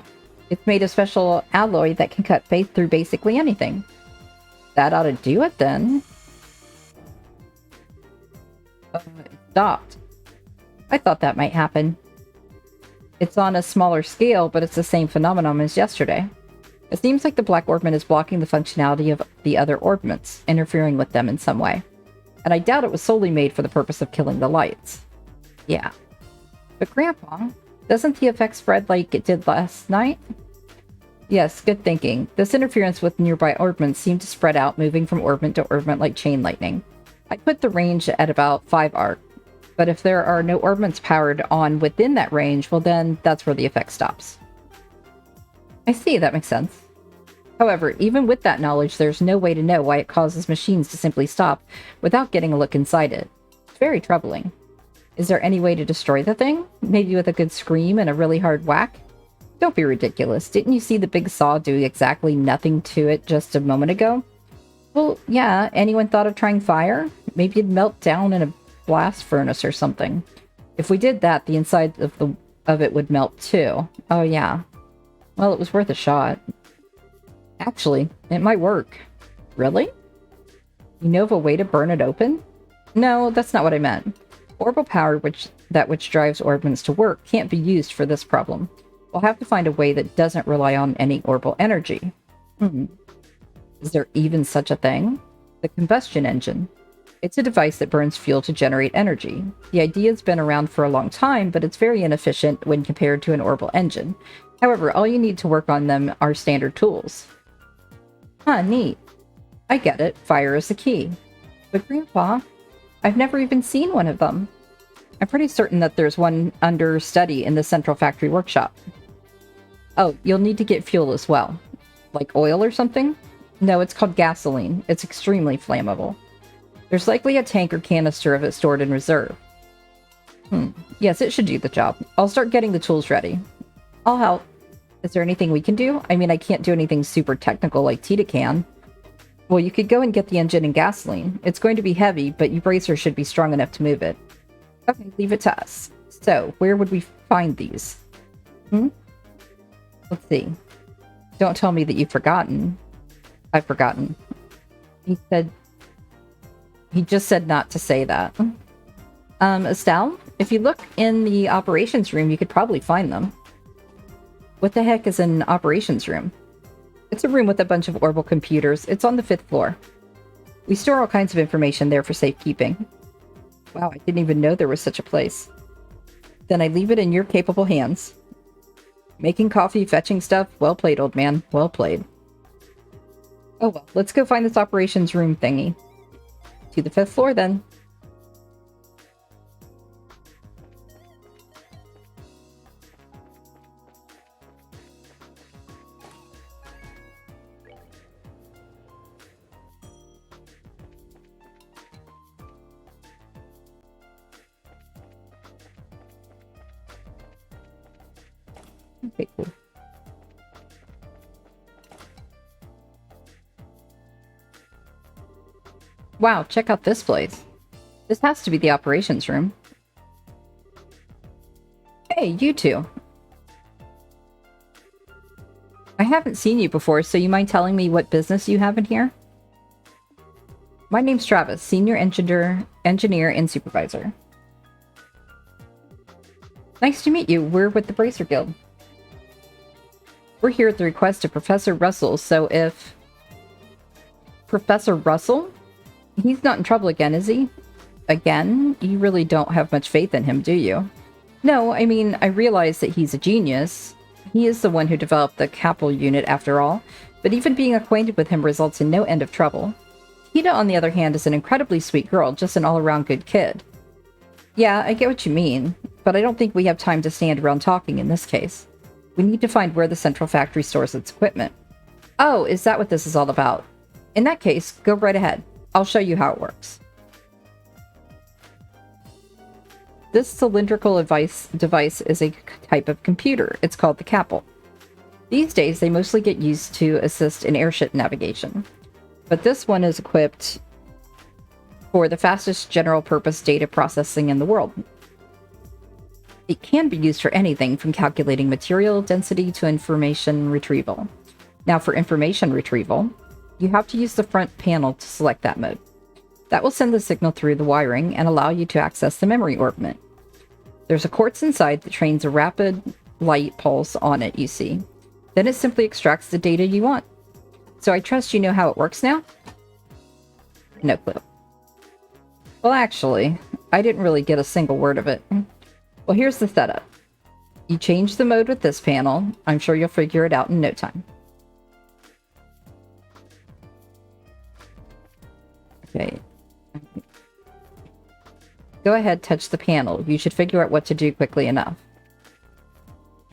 It's made of special alloy that can cut through basically anything. That ought to do it then. It stopped. I thought that might happen. It's on a smaller scale, but it's the same phenomenon as yesterday. It seems like the black orbment is blocking the functionality of the other orbments, interfering with them in some way. And I doubt it was solely made for the purpose of killing the lights. Yeah. But Grandpa, doesn't the effect spread like it did last night? Yes, good thinking. This interference with nearby orbments seemed to spread out, moving from orbment to orbment like chain lightning. I put the range at about 5 arc. But if there are no orbments powered on within that range, well then, that's where the effect stops. I see, that makes sense. However, even with that knowledge, there's no way to know why it causes machines to simply stop without getting a look inside it. It's very troubling. Is there any way to destroy the thing? Maybe with a good scream and a really hard whack? Don't be ridiculous. Didn't you see the big saw do exactly nothing to it just a moment ago? Well, yeah, anyone thought of trying fire? Maybe it'd melt down in a blast furnace or something. If we did that, the inside of it would melt too. Oh yeah. Well, it was worth a shot. Actually, it might work. Really? You know of a way to burn it open? No, that's not what I meant. Orbital power, which drives orbments to work, can't be used for this problem. We'll have to find a way that doesn't rely on any orbital energy. Is there even such a thing? The combustion engine. It's a device that burns fuel to generate energy. The idea's been around for a long time, but it's very inefficient when compared to an orbital engine. However, all you need to work on them are standard tools. Huh, neat. I get it. Fire is the key. But Grandpa, I've never even seen one of them. I'm pretty certain that there's one under study in the central factory workshop. Oh, you'll need to get fuel as well. Like oil or something? No, it's called gasoline. It's extremely flammable. There's likely a tank or canister of it stored in reserve. Yes, it should do the job. I'll start getting the tools ready. I'll help. Is there anything we can do? I mean, I can't do anything super technical like Tita can. Well, you could go and get the engine and gasoline. It's going to be heavy, but you bracer should be strong enough to move it. Okay, leave it to us. So, where would we find these? Let's see. Don't tell me that you've forgotten. I've forgotten. He just said not to say that. Estelle, if you look in the operations room, you could probably find them. What the heck is an operations room? It's a room with a bunch of orbital computers. It's on the 5th floor. We store all kinds of information there for safekeeping. Wow, I didn't even know there was such a place. Then I leave it in your capable hands. Making coffee, fetching stuff. Well played, old man. Well played. Oh well, let's go find this operations room thingy. To the 5th floor, then. Okay, cool. Wow, check out this place. This has to be the operations room. Hey, you two. I haven't seen you before, so you mind telling me what business you have in here? My name's Travis, Senior Engineer and Supervisor. Nice to meet you. We're with the Bracer Guild. We're here at the request of Professor Russell, so if... Professor Russell? He's not in trouble again, is he? Again? You really don't have much faith in him, do you? No, I mean, I realize that he's a genius. He is the one who developed the Capel unit, after all, but even being acquainted with him results in no end of trouble. Hida, on the other hand, is an incredibly sweet girl, just an all-around good kid. Yeah, I get what you mean, but I don't think we have time to stand around talking in this case. We need to find where the central factory stores its equipment. Oh, is that what this is all about? In that case, go right ahead. I'll show you how it works. This cylindrical device is a type of computer. It's called the Capel. These days, they mostly get used to assist in airship navigation. But this one is equipped for the fastest general-purpose data processing in the world. It can be used for anything from calculating material density to information retrieval. Now, for information retrieval, you have to use the front panel to select that mode. That will send the signal through the wiring and allow you to access the memory orbment. There's a quartz inside that trains a rapid light pulse on it, you see. Then it simply extracts the data you want. So I trust you know how it works now? No clue. Well, actually, I didn't really get a single word of it. Well, here's the setup. You change the mode with this panel. I'm sure you'll figure it out in no time. Okay. Go ahead, touch the panel. You should figure out what to do quickly enough.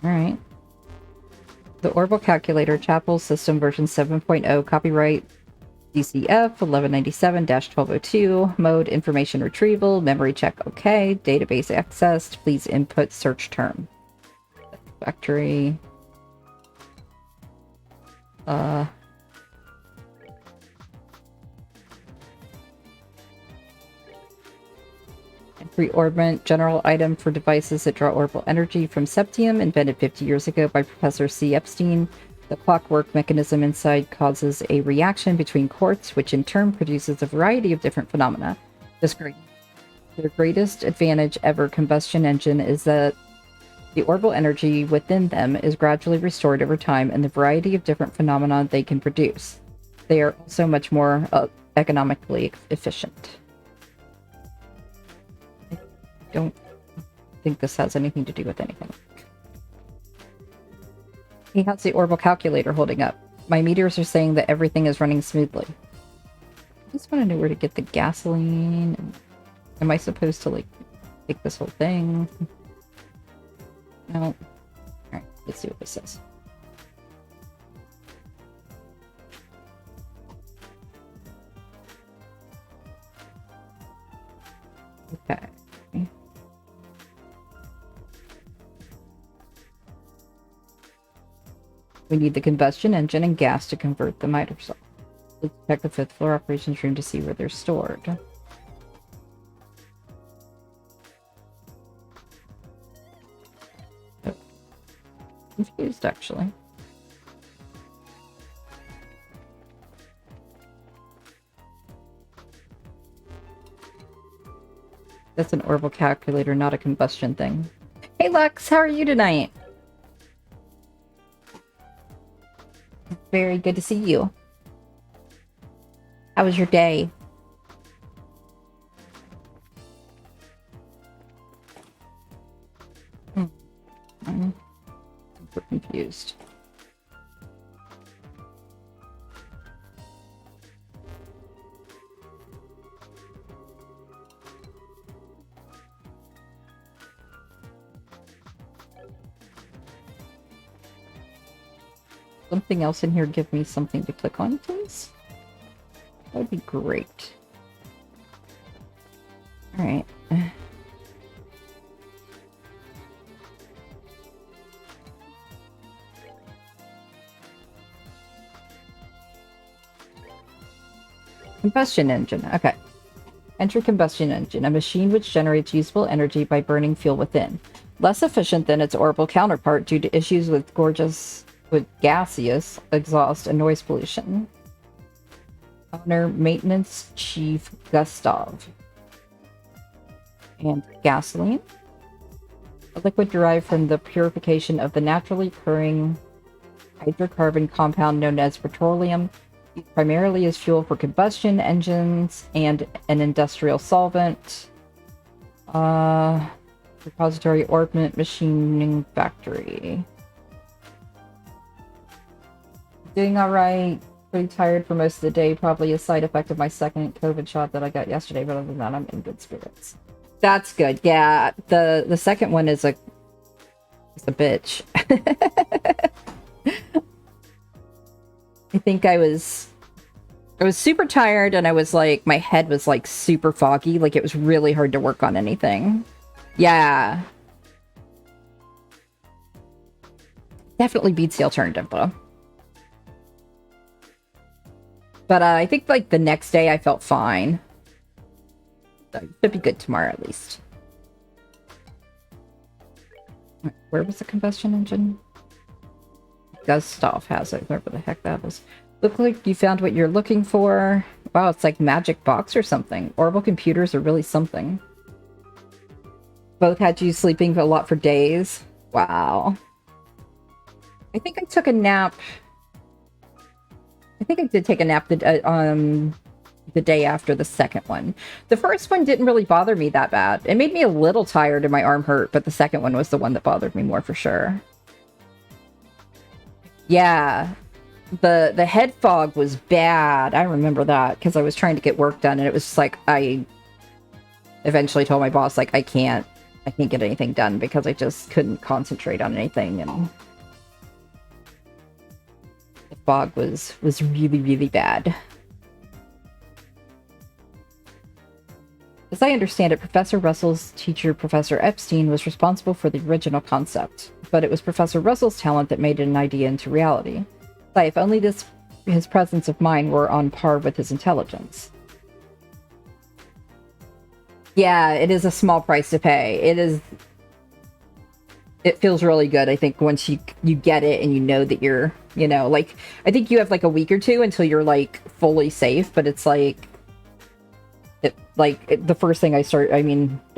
Alright. The Orbital Calculator, Chapel System version 7.0, copyright DCF 1197-1202, mode information retrieval, memory check OK, database accessed, please input search term. Factory. Reorbment, general item for devices that draw orbital energy from septium, invented 50 years ago by Professor C. Epstein. The clockwork mechanism inside causes a reaction between quartz, which in turn produces a variety of different phenomena. Their greatest advantage ever combustion engine is that the orbital energy within them is gradually restored over time and the variety of different phenomena they can produce. They are also much more economically efficient. Don't think this has anything to do with anything. He has the orbital calculator holding up. My meters are saying that everything is running smoothly. I just want to know where to get the gasoline. Am I supposed to, like, take this whole thing? No. Alright, let's see what this says. Okay. We need the combustion engine and gas to convert the miter cell. Let's check the 5th floor operations room to see where they're stored. Oh. Confused, actually. That's an orbital calculator, not a combustion thing. Hey Lux, how are you tonight? Very good to see you. How was your day? I'm super confused. Something else in here give me something to click on, please? That would be great. Alright. Combustion engine. Okay. Enter combustion engine, a machine which generates useful energy by burning fuel within. Less efficient than its orbital counterpart due to issues with with gaseous exhaust and noise pollution. Owner, Maintenance Chief Gustav. And gasoline. A liquid derived from the purification of the naturally occurring hydrocarbon compound known as petroleum, used primarily as fuel for combustion engines and an industrial solvent. Repository Orpiment Machining Factory. Doing alright. Pretty tired for most of the day. Probably a side effect of my second COVID shot that I got yesterday, but other than that, I'm in good spirits. That's good. Yeah, the second one is a bitch. I think I was super tired, and I was like, my head was like super foggy. Like it was really hard to work on anything. Yeah. Definitely beats the alternative, though. But I think, like, the next day I felt fine. So it should be good tomorrow, at least. Where was the combustion engine? Gustav has it, wherever the heck that is. Look like you found what you're looking for. Wow, it's like magic box or something. Orbital computers are really something. Both had you sleeping a lot for days. Wow. I think I took a nap. I think I did take a nap the day after the second one. The first one didn't really bother me that bad. It made me a little tired and my arm hurt, but the second one was the one that bothered me more for sure. Yeah. The head fog was bad. I remember that because I was trying to get work done, and it was just like I eventually told my boss, like, I can't get anything done because I just couldn't concentrate on anything, and the fog was really, really bad. As I understand it, Professor Russell's teacher, Professor Epstein, was responsible for the original concept, but it was Professor Russell's talent that made an idea into reality. If only his presence of mind were on par with his intelligence. Yeah, it is a small price to pay. It feels really good, I think, once you get it and you know that you're, like, I think you have like a week or two until you're like fully safe, but it's like, the first thing I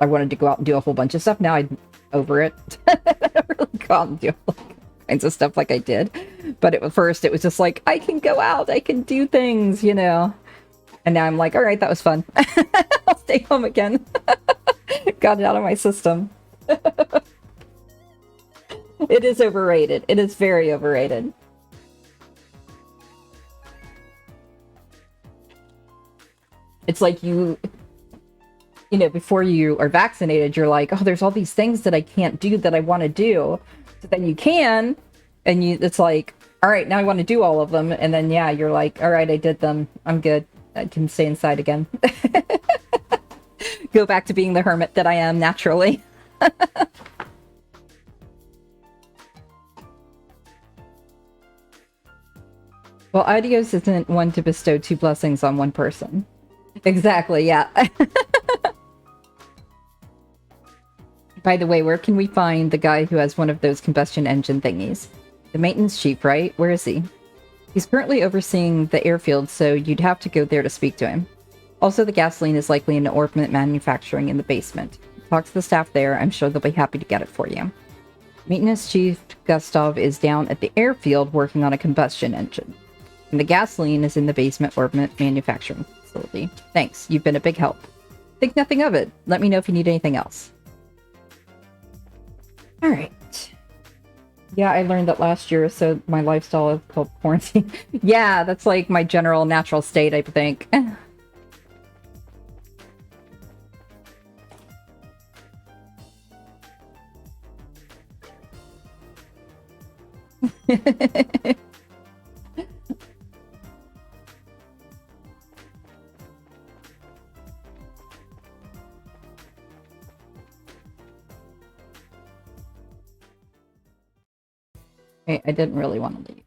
wanted to go out and do a whole bunch of stuff. Now I'm over it. I don't really go out and do all kinds of stuff like I did. But at first it was just like, I can go out, I can do things, And now I'm like, all right, that was fun. I'll stay home again. Got it out of my system. It is overrated. It is very overrated. It's like before you are vaccinated, you're like, oh, there's all these things that I can't do that I want to do. So then you can, and it's like, all right, now I want to do all of them. And then, yeah, you're like, all right, I did them. I'm good. I can stay inside again. Go back to being the hermit that I am naturally. Well, Idios isn't one to bestow two blessings on one person. Exactly, yeah. By the way, where can we find the guy who has one of those combustion engine thingies? The maintenance chief, right? Where is he? He's currently overseeing the airfield, so you'd have to go there to speak to him. Also, the gasoline is likely in orpiment manufacturing in the basement. Talk to the staff there. I'm sure they'll be happy to get it for you. Maintenance chief Gustav is down at the airfield working on a combustion engine. And the gasoline is in the basement orpiment manufacturing facility. Thanks. You've been a big help. Think nothing of it. Let me know if you need anything else. Alright. Yeah, I learned that last year, so my lifestyle is called quarantine. Yeah, that's like my general natural state, I think. I didn't really want to leave.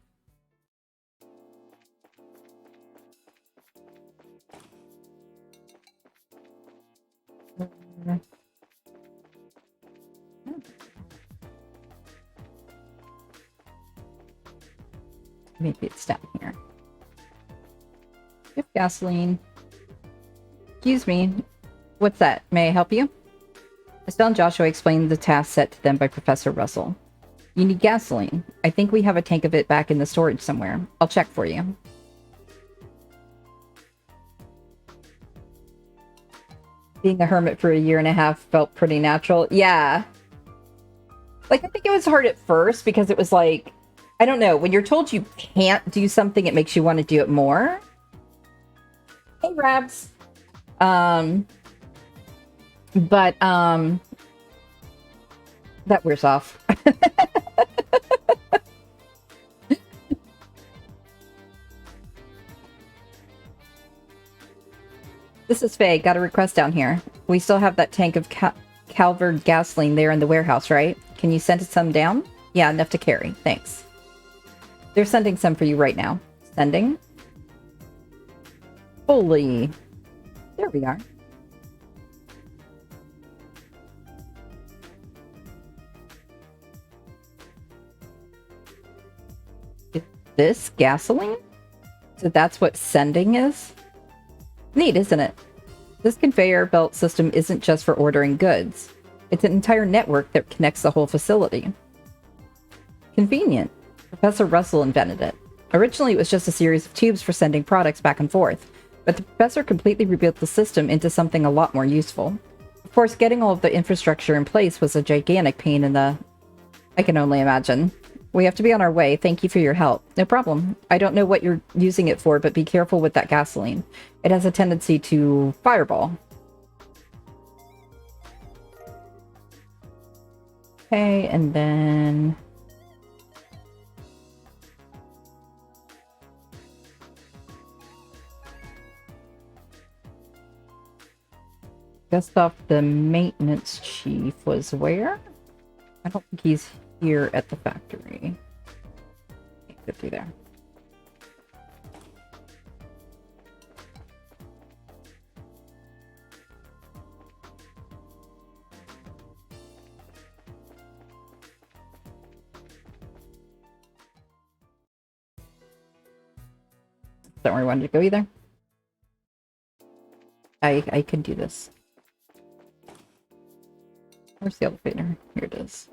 Maybe it's down here. If gasoline. Excuse me. What's that? May I help you? Estelle and Joshua explained the task set to them by Professor Russell. You need gasoline. I think we have a tank of it back in the storage somewhere. I'll check for you. Being a hermit for a year and a half felt pretty natural. Yeah. Like, I think it was hard at first because it was like, I don't know, when you're told you can't do something, it makes you want to do it more. Hey, Rabs. But that wears off. This is Faye. Got a request down here. We still have that tank of Calvert gasoline there in the warehouse, right? Can you send some down? Yeah, enough to carry. Thanks. They're sending some for you right now. Sending. Holy. There we are. Is this gasoline? So that's what sending is? Neat, isn't it? This conveyor belt system isn't just for ordering goods. It's an entire network that connects the whole facility. Convenient. Professor Russell invented it. Originally, it was just a series of tubes for sending products back and forth, but the professor completely rebuilt the system into something a lot more useful. Of course, getting all of the infrastructure in place was a gigantic pain in the... I can only imagine. We have to be on our way. Thank you for your help. No problem. I don't know what you're using it for, but be careful with that gasoline. It has a tendency to fireball. Okay, and then... Gustav, the maintenance chief, was where? I don't think he's here at the factory. Can't get through there. Don't where I wanted to go either. I can do this. Where's the elevator? Here it is.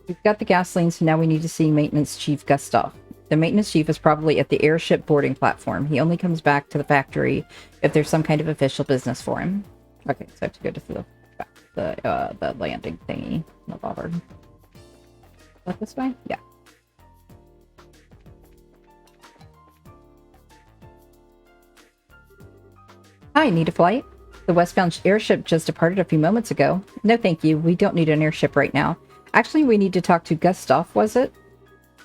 We've got the gasoline, so now we need to see Maintenance Chief Gustav. The Maintenance Chief is probably at the airship boarding platform. He only comes back to the factory if there's some kind of official business for him. Okay, so I have to go to the landing thingy. No bother. Is that this way? Yeah. Hi, need a flight? The westbound airship just departed a few moments ago. No thank you, we don't need an airship right now. Actually, we need to talk to Gustav, was it?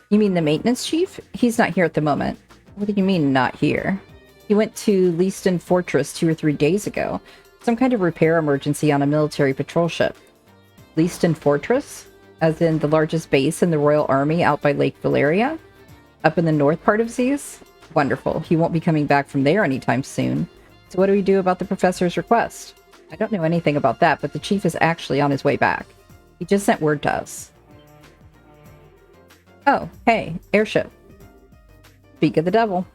You mean the maintenance chief? He's not here at the moment. What do you mean, not here? He went to Leaston Fortress 2 or 3 days ago. Some kind of repair emergency on a military patrol ship. Leaston Fortress? As in the largest base in the Royal Army out by Lake Valeria? Up in the north part of Zeiss? Wonderful. He won't be coming back from there anytime soon. So what do we do about the professor's request? I don't know anything about that, but the chief is actually on his way back. He just sent word to us. Oh, hey, airship. Speak of the devil.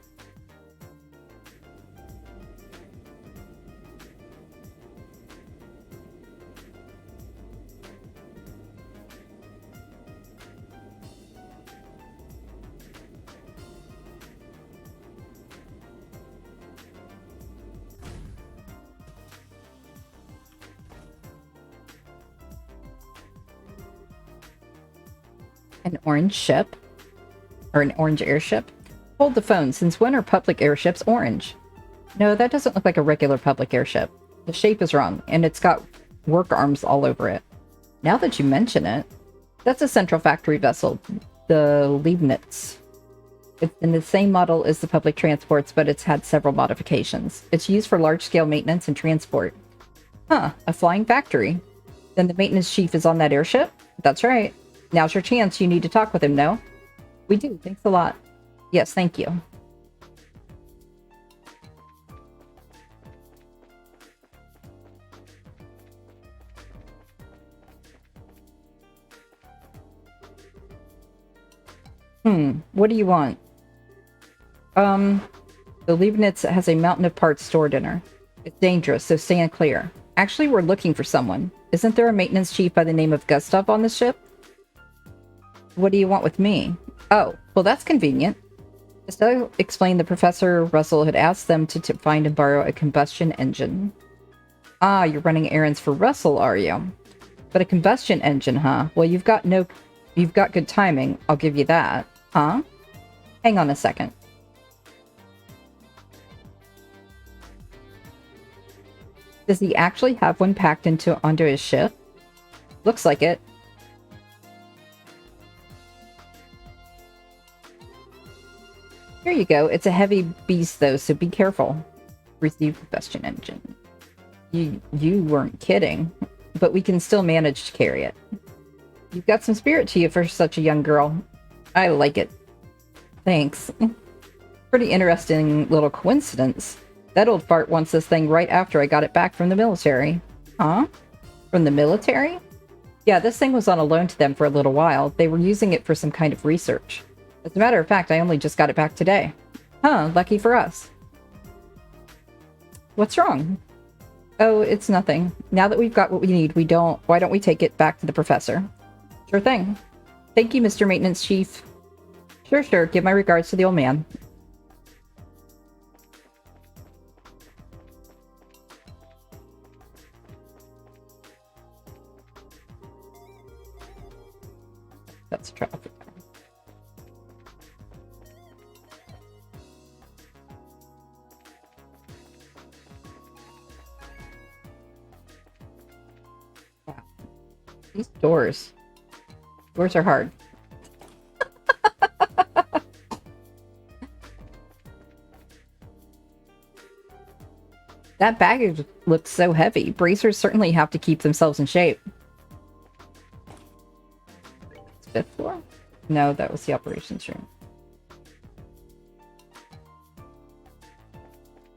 An orange ship? Or an orange airship? Hold the phone. Since when are public airships orange? No, that doesn't look like a regular public airship. The shape is wrong, and it's got work arms all over it. Now that you mention it, that's a central factory vessel, the Leibniz. It's in the same model as the public transports, but it's had several modifications. It's used for large-scale maintenance and transport. Huh, a flying factory. Then the maintenance chief is on that airship? That's right. Now's your chance. You need to talk with him, no? We do. Thanks a lot. Yes, thank you. What do you want? The Leibniz has a mountain of parts stored in her. It's dangerous, so stand clear. Actually, we're looking for someone. Isn't there a maintenance chief by the name of Gustav on this ship? What do you want with me? Oh, well, that's convenient. Estelle explained that Professor Russell had asked them to find and borrow a combustion engine. Ah, you're running errands for Russell, are you? But a combustion engine, huh? Well, you've got good timing, I'll give you that. Huh? Hang on a second. Does he actually have one packed onto his ship? Looks like it. Here you go. It's a heavy beast, though, so be careful. Receive combustion engine. You weren't kidding, but we can still manage to carry it. You've got some spirit to you for such a young girl. I like it. Thanks. Pretty interesting little coincidence. That old fart wants this thing right after I got it back from the military. Huh? From the military? Yeah, this thing was on a loan to them for a little while. They were using it for some kind of research. As a matter of fact, I only just got it back today. Huh, lucky for us. What's wrong? Oh, it's nothing. Now that we've got what we need, why don't we take it back to the professor? Sure thing. Thank you, Mr. Maintenance Chief. Sure. Give my regards to the old man. That's traffic. Wow. These doors are hard. That baggage looks so heavy. Bracers certainly have to keep themselves in shape. It's 5th floor? No, that was the operations room.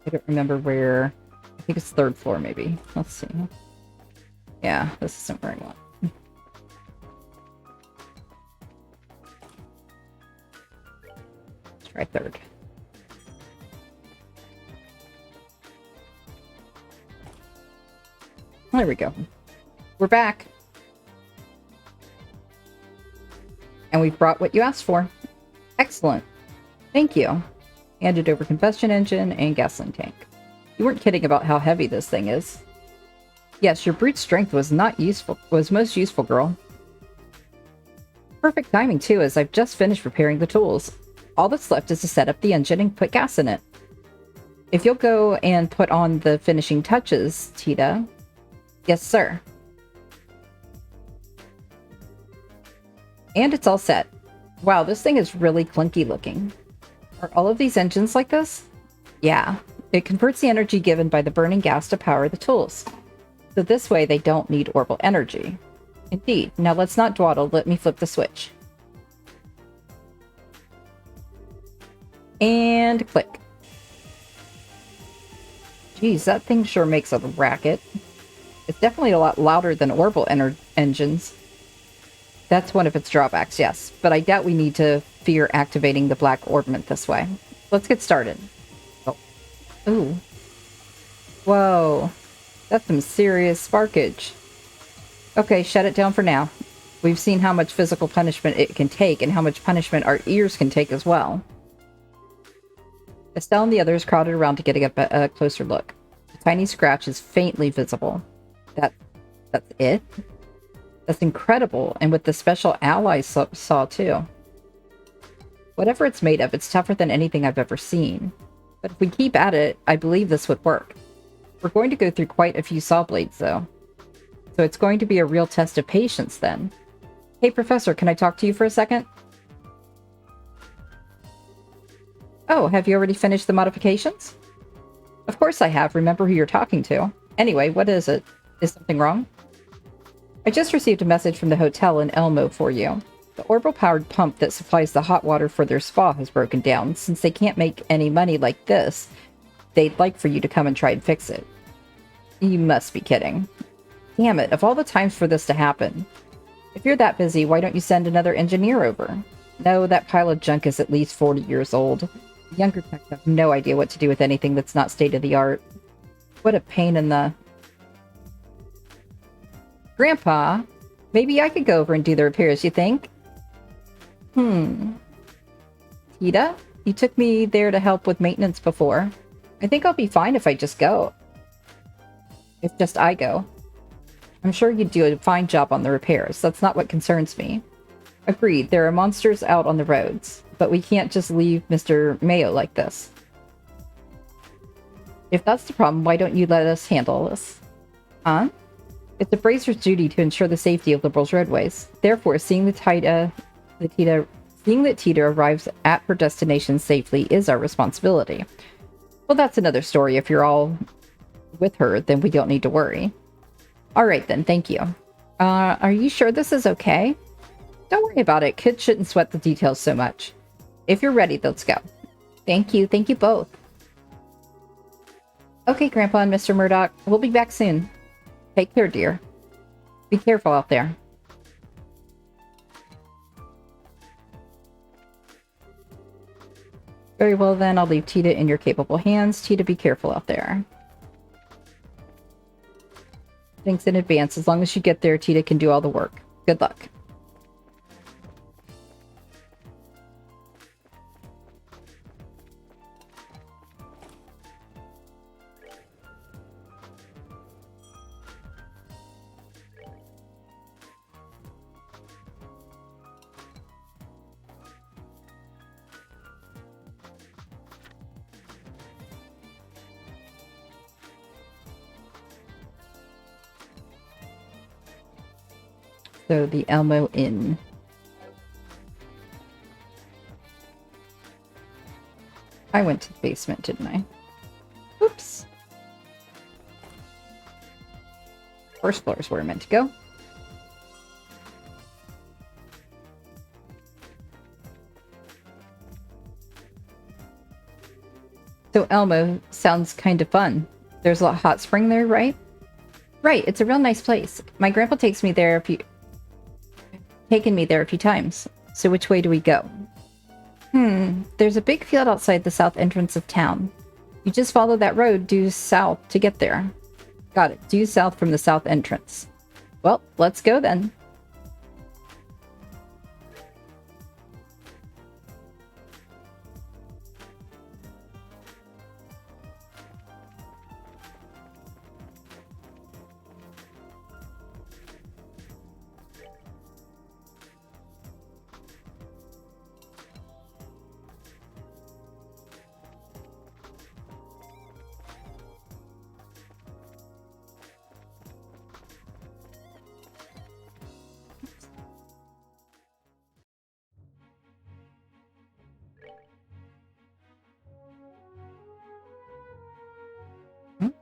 I don't remember where. I think it's 3rd floor, maybe. Let's see. Yeah, this isn't where I want. Let's try 3rd. There we go. We're back. And we've brought what you asked for. Excellent. Thank you. Handed over combustion engine and gasoline tank. You weren't kidding about how heavy this thing is. Yes, your brute strength was most useful, girl. Perfect timing, too, as I've just finished preparing the tools. All that's left is to set up the engine and put gas in it. If you'll go and put on the finishing touches, Tita. Yes, sir. And it's all set. Wow, this thing is really clunky looking. Are all of these engines like this? Yeah. It converts the energy given by the burning gas to power the tools. So this way they don't need orbital energy. Indeed. Now let's not dawdle. Let me flip the switch. And click. Geez, that thing sure makes a racket. It's definitely a lot louder than orbital engines. That's one of its drawbacks, yes. But I doubt we need to fear activating the black orbment this way. Let's get started. Oh. Ooh. Whoa. That's some serious sparkage. Okay, shut it down for now. We've seen how much physical punishment it can take and how much punishment our ears can take as well. Estelle and the others crowded around to get a closer look. A tiny scratch is faintly visible. That's it? That's incredible, and with the special alloy saw too. Whatever it's made of, it's tougher than anything I've ever seen. But if we keep at it, I believe this would work. We're going to go through quite a few saw blades, though. So it's going to be a real test of patience, then. Hey, Professor, can I talk to you for a second? Oh, have you already finished the modifications? Of course I have. Remember who you're talking to. Anyway, what is it? Is something wrong? I just received a message from the hotel in Elmo for you. The orbital-powered pump that supplies the hot water for their spa has broken down. Since they can't make any money like this, they'd like for you to come and try and fix it. You must be kidding. Damn it, of all the times for this to happen. If you're that busy, why don't you send another engineer over? No, that pile of junk is at least 40 years old. The younger techs have no idea what to do with anything that's not state-of-the-art. What a pain in the... Grandpa, maybe I could go over and do the repairs, you think? Tita, you took me there to help with maintenance before. I think I'll be fine if I just go. If just I go. I'm sure you'd do a fine job on the repairs. That's not what concerns me. Agreed, there are monsters out on the roads, but we can't just leave Mr. Mayo like this. If that's the problem, why don't you let us handle this? Huh? It's the Brazer's duty to ensure the safety of Liberal's roadways. Therefore, seeing that Tita arrives at her destination safely is our responsibility. Well, that's another story. If you're all with her, then we don't need to worry. Alright then, thank you. Are you sure this is okay? Don't worry about it. Kids shouldn't sweat the details so much. If you're ready, let's go. Thank you both. Okay, Grandpa and Mr. Murdoch, we'll be back soon. Take care, dear. Be careful out there. Very well then, I'll leave Tita in your capable hands. Tita, be careful out there. Thanks in advance. As long as you get there, Tita can do all the work. Good luck. So the Elmo Inn. I went to the basement, didn't I? Oops. First floor is where I meant to go. So Elmo sounds kind of fun. There's a hot spring there, right? Right, it's a real nice place. My grandpa takes me there taken me there a few times. So which way do we go? There's a big field outside the south entrance of town. You just follow that road due south to get there. Got it, due south from the south entrance. Well, let's go then.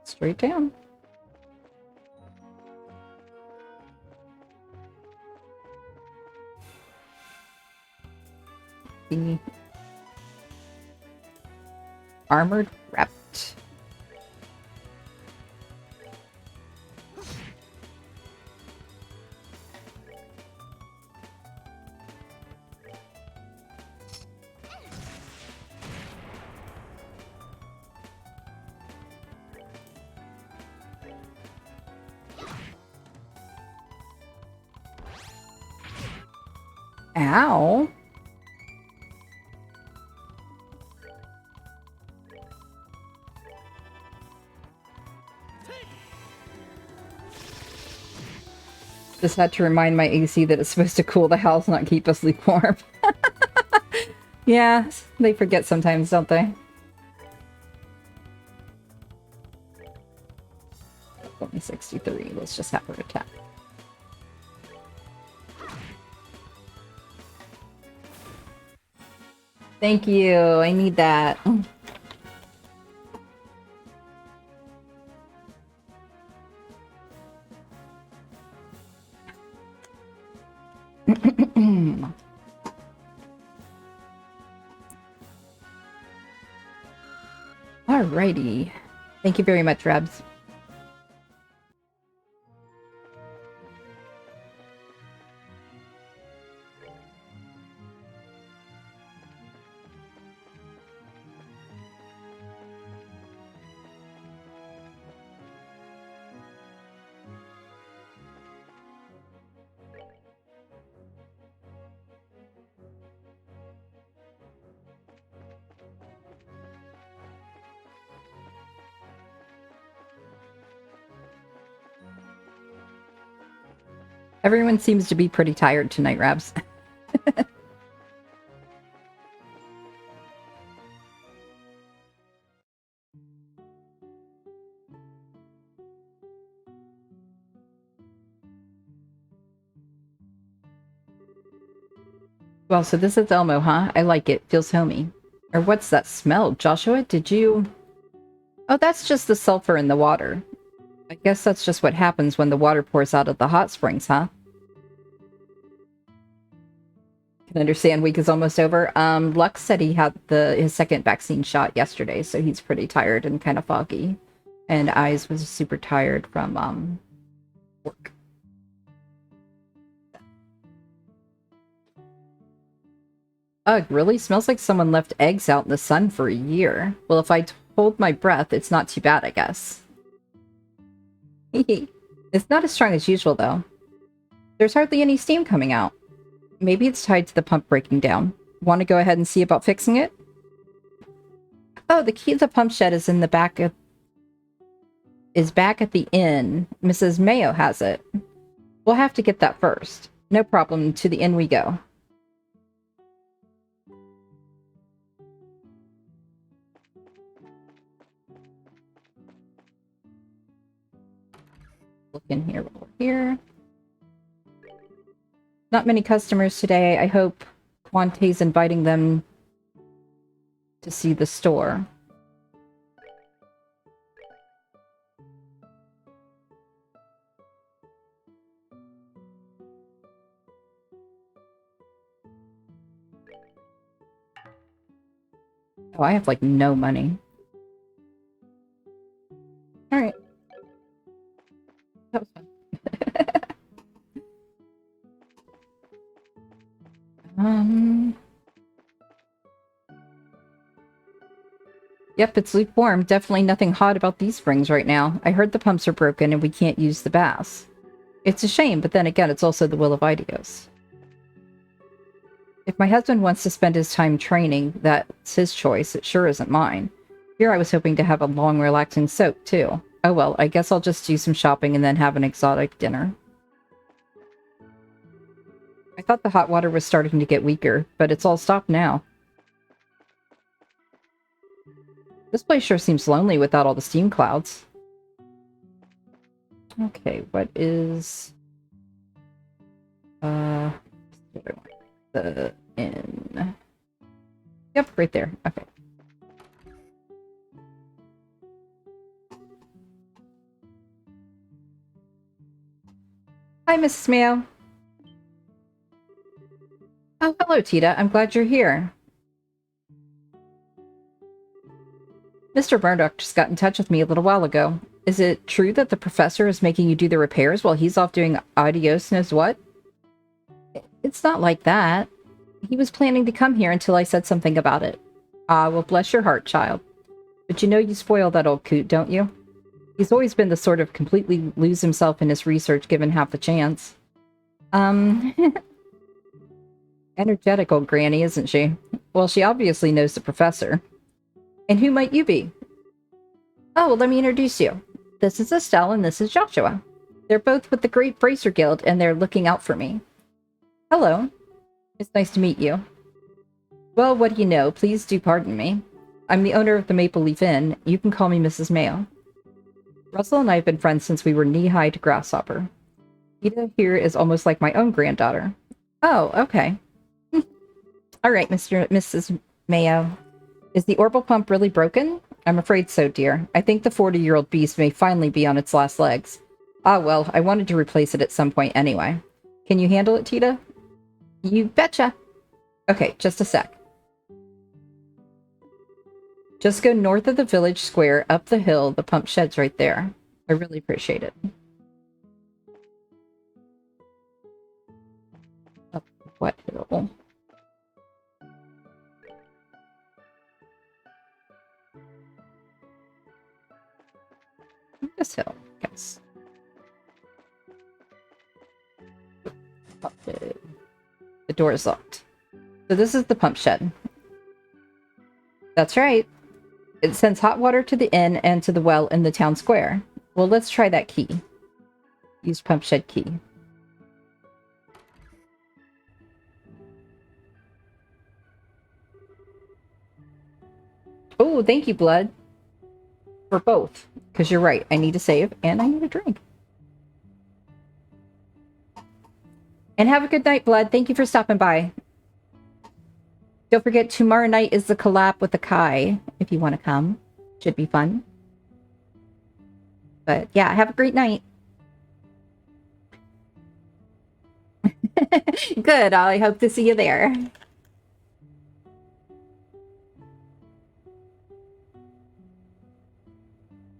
Straight down. The armored rapt. Ow. Just had to remind my AC that it's supposed to cool the house, not keep us lukewarm. Yeah, they forget sometimes, don't they? Only 63. Let's just have her attack. Thank you. I need that. Alrighty. Thank you very much, Rabs. Everyone seems to be pretty tired tonight, Rabs. Well, so this is Elmo, huh? I like it. Feels homey. Or what's that smell? Joshua, did you... Oh, that's just the sulfur in the water. I guess that's just what happens when the water pours out of the hot springs, huh? Can understand week is almost over. Lux said he had his second vaccine shot yesterday, so he's pretty tired and kind of foggy. And Eyes was super tired from, work. Ugh, really? Smells like someone left eggs out in the sun for a year. Well, if I hold my breath, it's not too bad, I guess. It's not as strong as usual, though. There's hardly any steam coming out. Maybe it's tied to the pump breaking down. Want to go ahead and see about fixing it? Oh, the key to the pump shed is in the back of... is back at the inn. Mrs. Mayo has it. We'll have to get that first. No problem. To the inn we go. Look in here while we're here. Not many customers today. I hope Quante's inviting them to see the store. Oh, I have like no money. Alright. That was fun. Yep, it's lukewarm. Definitely nothing hot about these springs right now. I heard the pumps are broken and we can't use the baths. It's a shame, but then again, it's also the will of Ideos. If my husband wants to spend his time training, that's his choice. It sure isn't mine. Here I was hoping to have a long, relaxing soak, too. Oh well, I guess I'll just do some shopping and then have an exotic dinner. I thought the hot water was starting to get weaker, but it's all stopped now. This place sure seems lonely without all the steam clouds. Okay, what is... the inn. Yep, right there. Okay. Hi, Mrs. Mayo. Oh, hello, Tita. I'm glad you're here. Mr. Murdoch just got in touch with me a little while ago. Is it true that the professor is making you do the repairs while he's off doing adios knows what? It's not like that. He was planning to come here until I said something about it. Ah, well, bless your heart, child. But you know you spoil that old coot, don't you? He's always been the sort of completely lose himself in his research given half the chance. Energetic old granny, isn't she? Well, she obviously knows the professor. And who might you be? Oh, well, let me introduce you. This is Estelle and this is Joshua. They're both with the Great Bracer Guild and they're looking out for me. Hello. It's nice to meet you. Well, what do you know? Please do pardon me. I'm the owner of the Maple Leaf Inn. You can call me Mrs. Mayo. Russell and I have been friends since we were knee-high to grasshopper. Ida here is almost like my own granddaughter. Oh, okay. All right, Mrs. Mayo. Is the orbital pump really broken? I'm afraid so, dear. I think the 40-year-old beast may finally be on its last legs. Ah, well, I wanted to replace it at some point anyway. Can you handle it, Tita? You betcha. Okay, just a sec. Just go north of the village square, up the hill. The pump shed's right there. I really appreciate it. Up what hill? This hill, yes. The door is locked. So this is the pump shed. That's right. It sends hot water to the inn and to the well in the town square. Well, let's try that key. Use pump shed key. Oh, thank you, Blood. For both. Because you're right. I need to save and I need a drink. And have a good night, Blood. Thank you for stopping by. Don't forget, tomorrow night is the collab with the Kai, if you want to come. Should be fun. But yeah, have a great night. Good. I hope to see you there.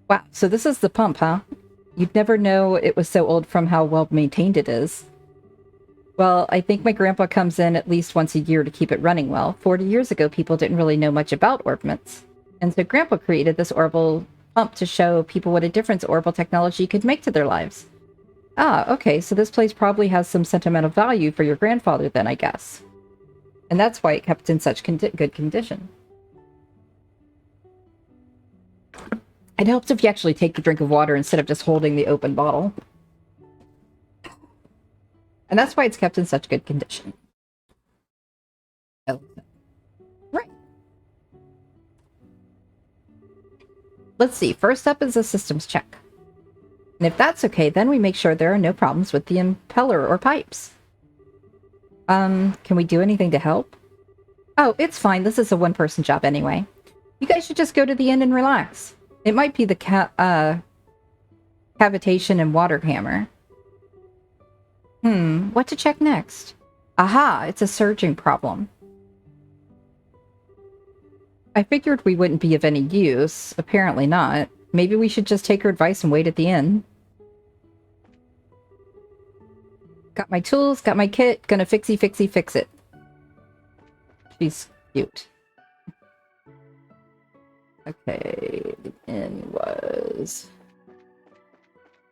Wow, so this is the pump, huh? You'd never know it was so old from how well maintained it is. Well, I think my grandpa comes in at least once a year to keep it running well. 40 years ago, people didn't really know much about orbments. And so grandpa created this orbital pump to show people what a difference orbital technology could make to their lives. Ah, okay, so this place probably has some sentimental value for your grandfather then, I guess. And that's why it kept in such good condition. It helps if you actually take a drink of water instead of just holding the open bottle. And that's why it's kept in such good condition. Oh. Right. Let's see. First up is a systems check. And if that's okay, then we make sure there are no problems with the impeller or pipes. Can we do anything to help? Oh, it's fine. This is a one-person job anyway. You guys should just go to the inn and relax. It might be the cavitation and water hammer. What to check next? Aha, it's a surging problem. I figured we wouldn't be of any use. Apparently not. Maybe we should just take her advice and wait at the inn. Got my tools, got my kit, gonna fix it. She's cute. Okay, the inn was...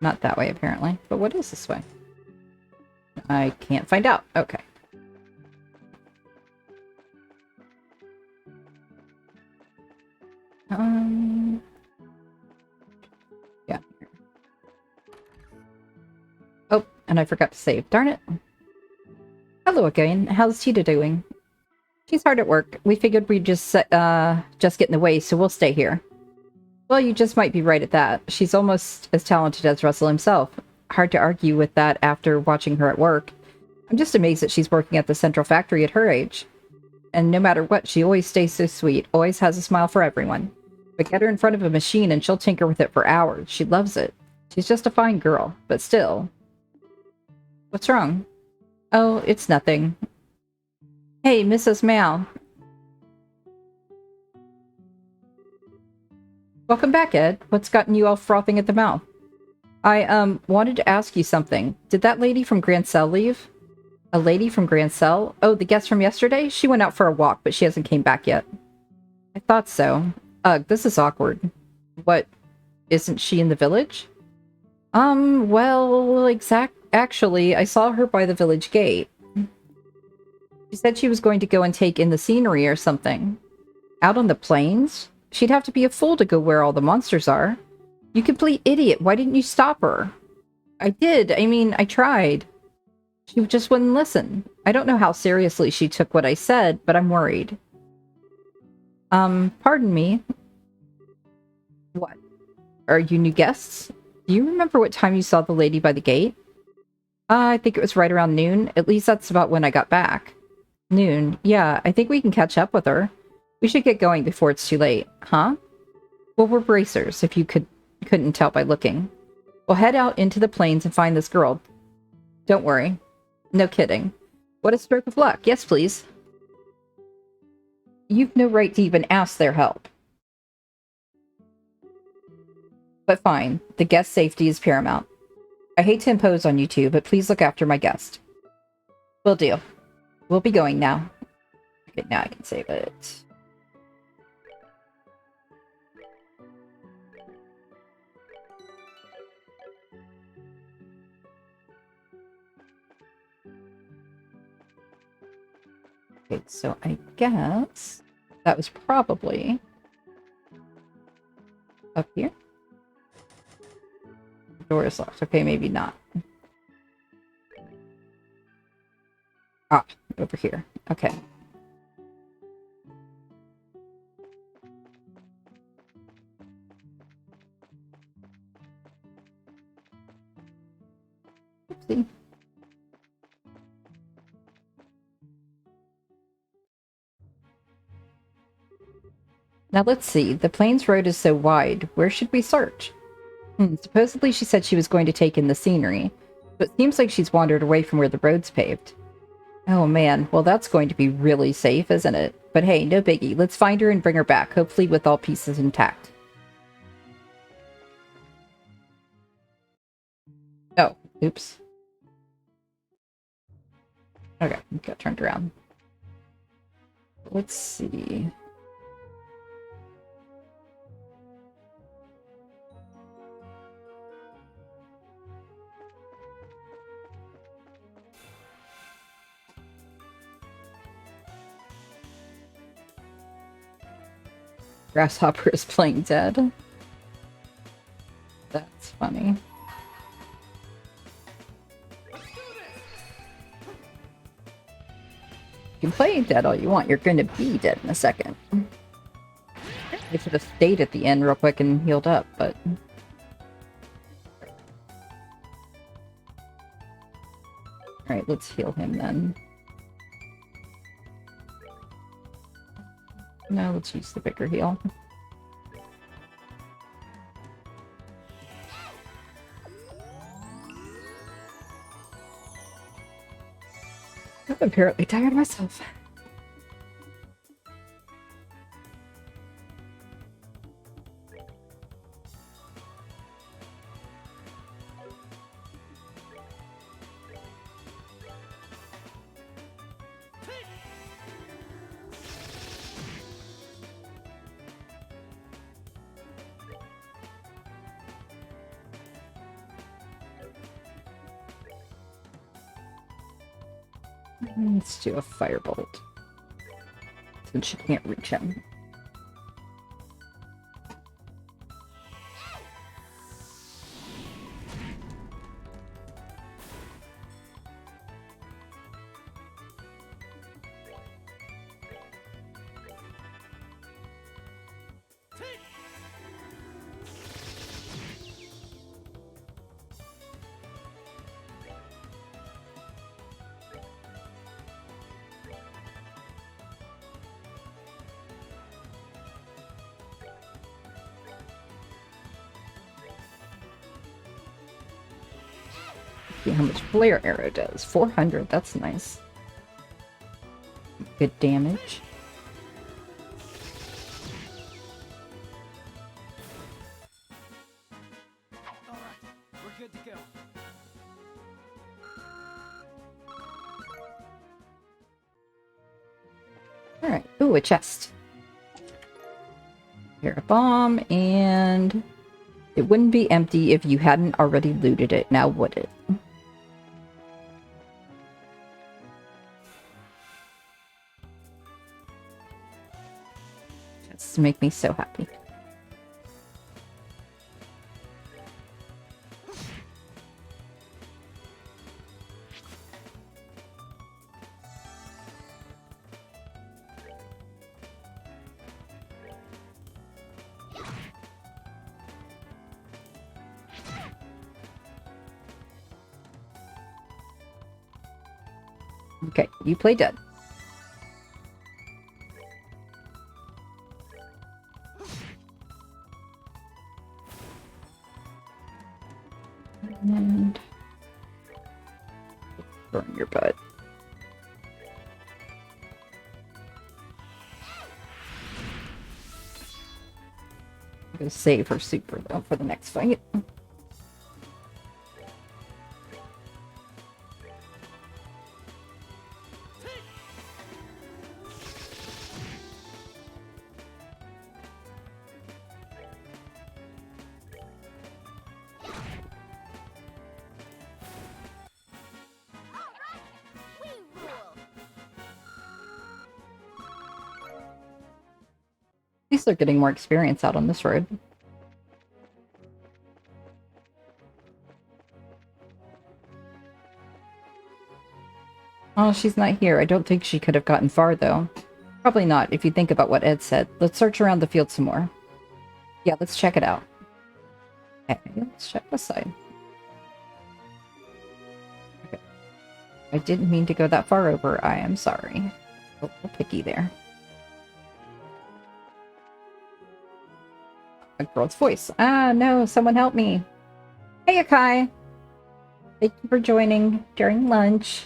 not that way, apparently. But what is this way? I can't find out. Okay. Yeah. Oh, and I forgot to save. Darn it. Hello again. How's Tita doing? She's hard at work. We figured we'd just get in the way, so we'll stay here. Well, you just might be right at that. She's almost as talented as Russell himself. Hard to argue with that after watching her at work. I'm just amazed that she's working at the central factory at her age. And no matter what, she always stays so sweet, always has a smile for everyone. But get her in front of a machine and she'll tinker with it for hours. She loves it. She's just a fine girl, but still. What's wrong? Oh, it's nothing. Hey, Mrs. Mal. Welcome back, Ed. What's gotten you all frothing at the mouth? I, wanted to ask you something. Did that lady from Grand Cell leave? A lady from Grand Cell? Oh, the guest from yesterday? She went out for a walk, but she hasn't came back yet. I thought so. Ugh, this is awkward. What? Isn't she in the village? Well, actually, I saw her by the village gate. She said she was going to go and take in the scenery or something. Out on the plains? She'd have to be a fool to go where all the monsters are. You complete idiot, why didn't you stop her? I did, I mean, I tried. She just wouldn't listen. I don't know how seriously she took what I said, but I'm worried. Pardon me. What? Are you new guests? Do you remember what time you saw the lady by the gate? I think it was right around noon. At least that's about when I got back. Noon. Yeah, I think we can catch up with her. We should get going before it's too late. Huh? Well, we're bracers, if you couldn't tell by looking. We'll head out into the plains and find this girl. Don't worry. No kidding. What a stroke of luck. Yes, please. You've no right to even ask their help. But fine. The guest's safety is paramount. I hate to impose on you two, but please look after my guest. Will do. We'll be going now. Okay, now I can save it. Okay, so I guess that was probably up here. The door is locked. Okay, maybe not. Ah, over here. Okay. Oopsie. Now let's see. The Plains Road is so wide. Where should we search? Supposedly she said she was going to take in the scenery, but it seems like she's wandered away from where the road's paved. Oh man, well that's going to be really safe, isn't it? But hey, no biggie. Let's find her and bring her back, hopefully with all pieces intact. Oh, oops. Okay, got turned around. Let's see. Grasshopper is playing dead. That's funny. You can play dead all you want. You're going to be dead in a second. I should have stayed at the end real quick and healed up, but... Alright, let's heal him then. No, let's use the bigger heal. I'm apparently tired myself. Let's do a firebolt. Since she can't reach him. See how much flare arrow does. 400, that's nice. Good damage. Alright, we're good to go. Alright, ooh, a chest. Here, a bomb, and it wouldn't be empty if you hadn't already looted it, now would it? Chests make me so happy. Okay, you play dead. And burn your butt. I'm gonna save her super though for the next fight. At least they're getting more experience out on this road. Oh, she's not here. I don't think she could have gotten far, though. Probably not, if you think about what Ed said. Let's search around the field some more. Yeah, let's check it out. Okay, let's check this side. I didn't mean to go that far over. I am sorry. A little picky there. A girl's voice. Ah, no, someone help me. Hey, Akai. Thank you for joining during lunch.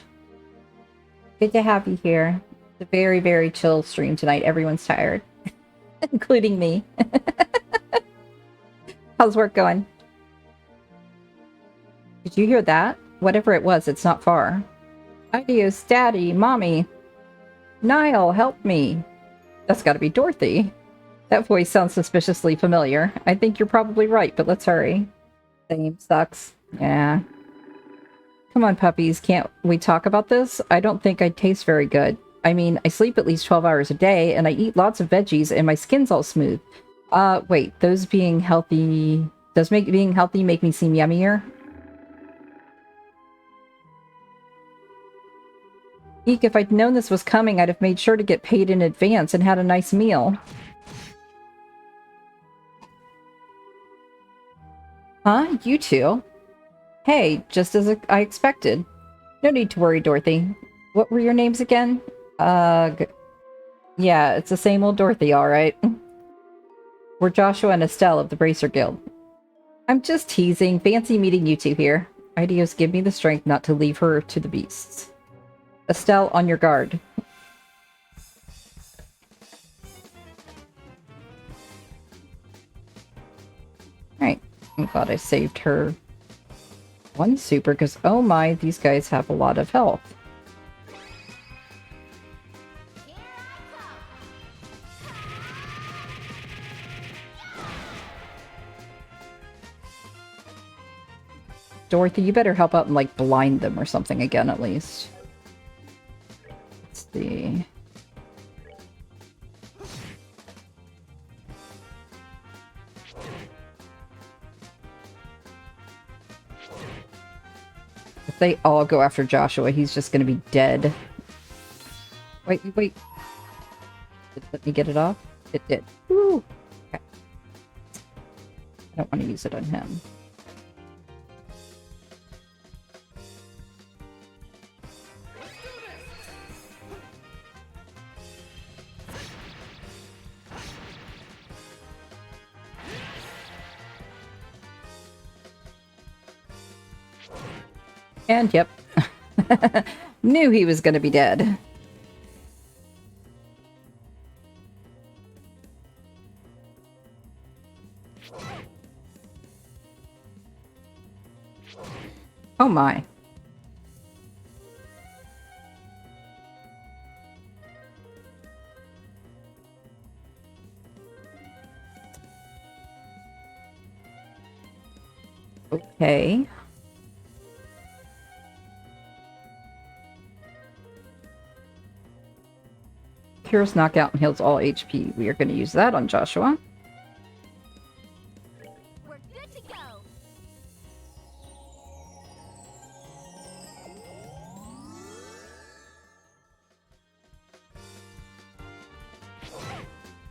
Good to have you here. It's a very, very chill stream tonight. Everyone's tired, including me. How's work going? Did you hear that? Whatever it was, it's not far. Adios, Daddy, Mommy. Niall, help me. That's gotta be Dorothy. That voice sounds suspiciously familiar. I think you're probably right, but let's hurry. Same sucks. Yeah. Come on, puppies. Can't we talk about this? I don't think I taste very good. I mean, I sleep at least 12 hours a day, and I eat lots of veggies, and my skin's all smooth. Wait. Those being healthy... Does being healthy make me seem yummier? Eek, if I'd known this was coming, I'd have made sure to get paid in advance and had a nice meal. Huh? You two? Hey, just as I expected. No need to worry, Dorothy. What were your names again? Yeah, it's the same old Dorothy, alright. We're Joshua and Estelle of the Bracer Guild. I'm just teasing. Fancy meeting you two here. Ideos give me the strength not to leave her to the beasts. Estelle, on your guard. Alright. I'm glad I saved her one super, because oh my, these guys have a lot of health. Dorothy, you better help out and, like, blind them or something again, at least. Let's see. If they all go after Joshua, he's just gonna be dead. Wait. Did it let me get it off? It did. Woo! Okay. I don't want to use it on him. And yep. Knew he was gonna be dead. Oh my. Okay. Cures knockout and heals all HP. We are going to use that on Joshua. We're good to go.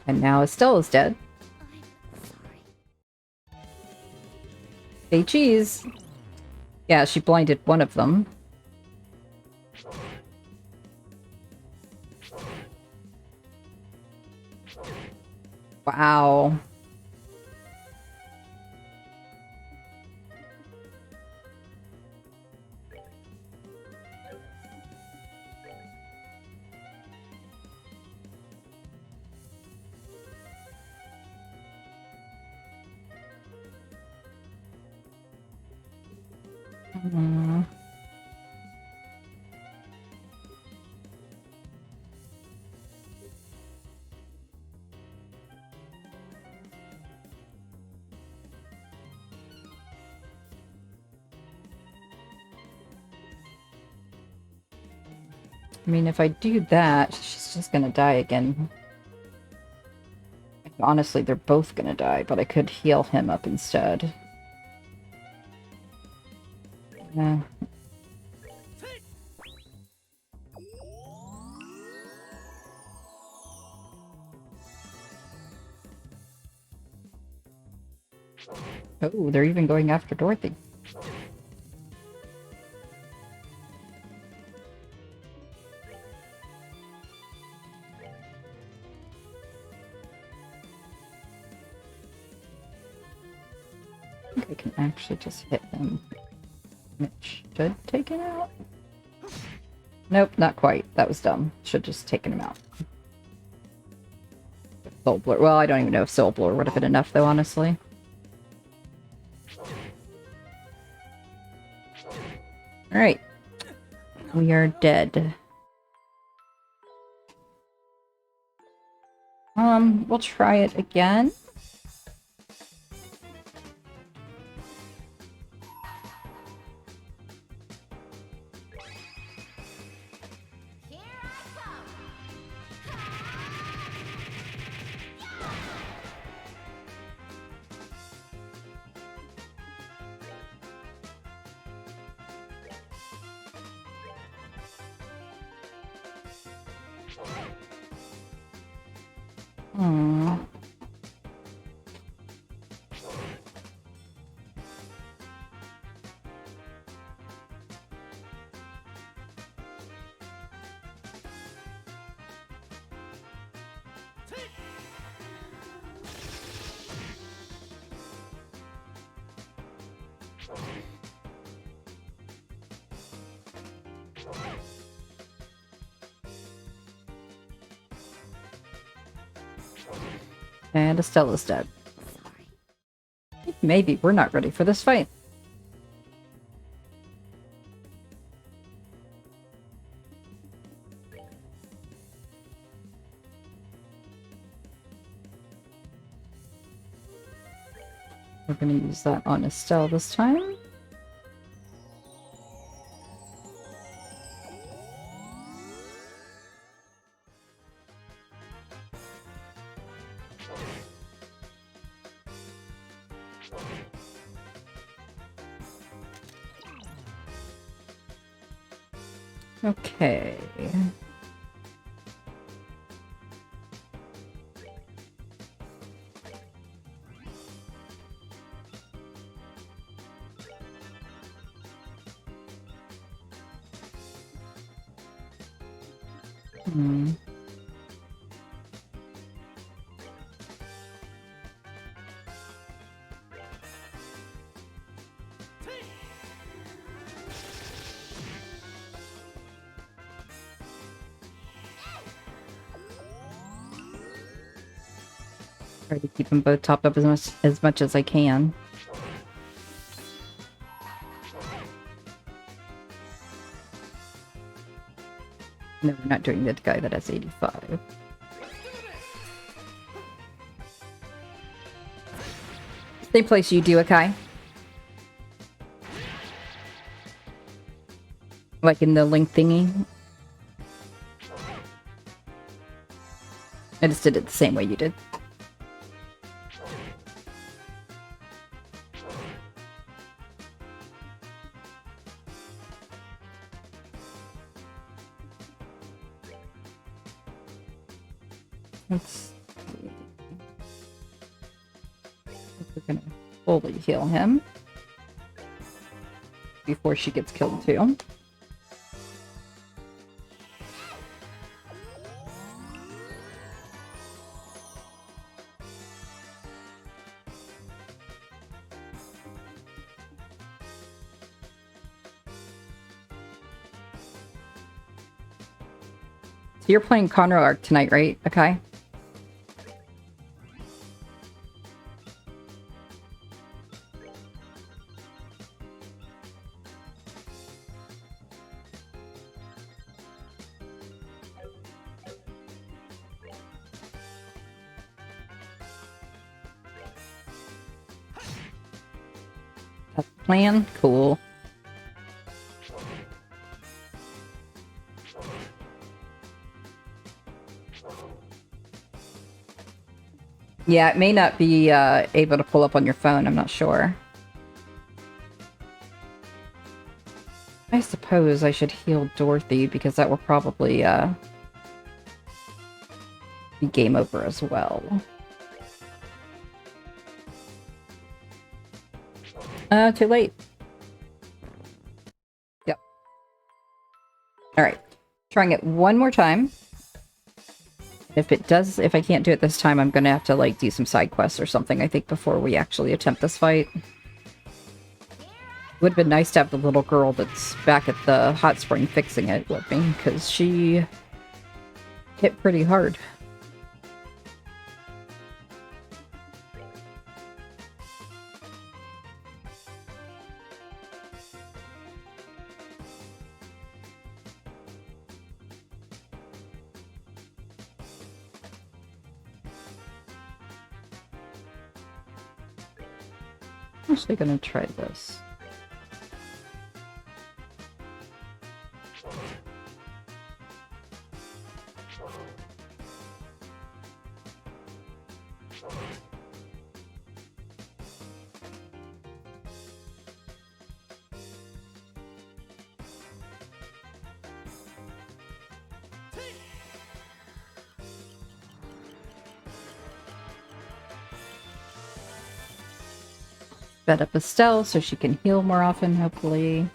And now Estelle is dead. I'm sorry. Hey, cheese. Yeah, she blinded one of them. Wow. I mean, if I do that, she's just gonna die again. Honestly, they're both gonna die, but I could heal him up instead. Yeah. Oh, they're even going after Dorothy. I can actually just hit him. It should take him out. Nope, not quite. That was dumb. Should just taken him out. Soul Blur. Well, I don't even know if Soul Blur would have been enough, though, honestly. Alright. We are dead. We'll try it again. Here I come. Hmm. And Estella's dead. Maybe we're not ready for this fight. We're going to use that on Estelle this time. Okay. Hmm. Try to keep them both topped up as much as I can. No, we're not doing the guy that has 85. Same place you do, Akai. Like in the link thingy. I just did it the same way you did. Let's see. We're gonna fully heal him before she gets killed too. So you're playing Conroe Arc tonight, right? Okay. That's the plan? Cool. Yeah, it may not be able to pull up on your phone. I'm not sure. I suppose I should heal Dorothy because that will probably be game over as well. Too late. Yep. Alright. Trying it one more time. If I can't do it this time, I'm gonna have to, like, do some side quests or something, I think, before we actually attempt this fight. Would have been nice to have the little girl that's back at the hot spring fixing it with me, because she hit pretty hard. I'm actually gonna try this. Bed up Estelle so she can heal more often, hopefully.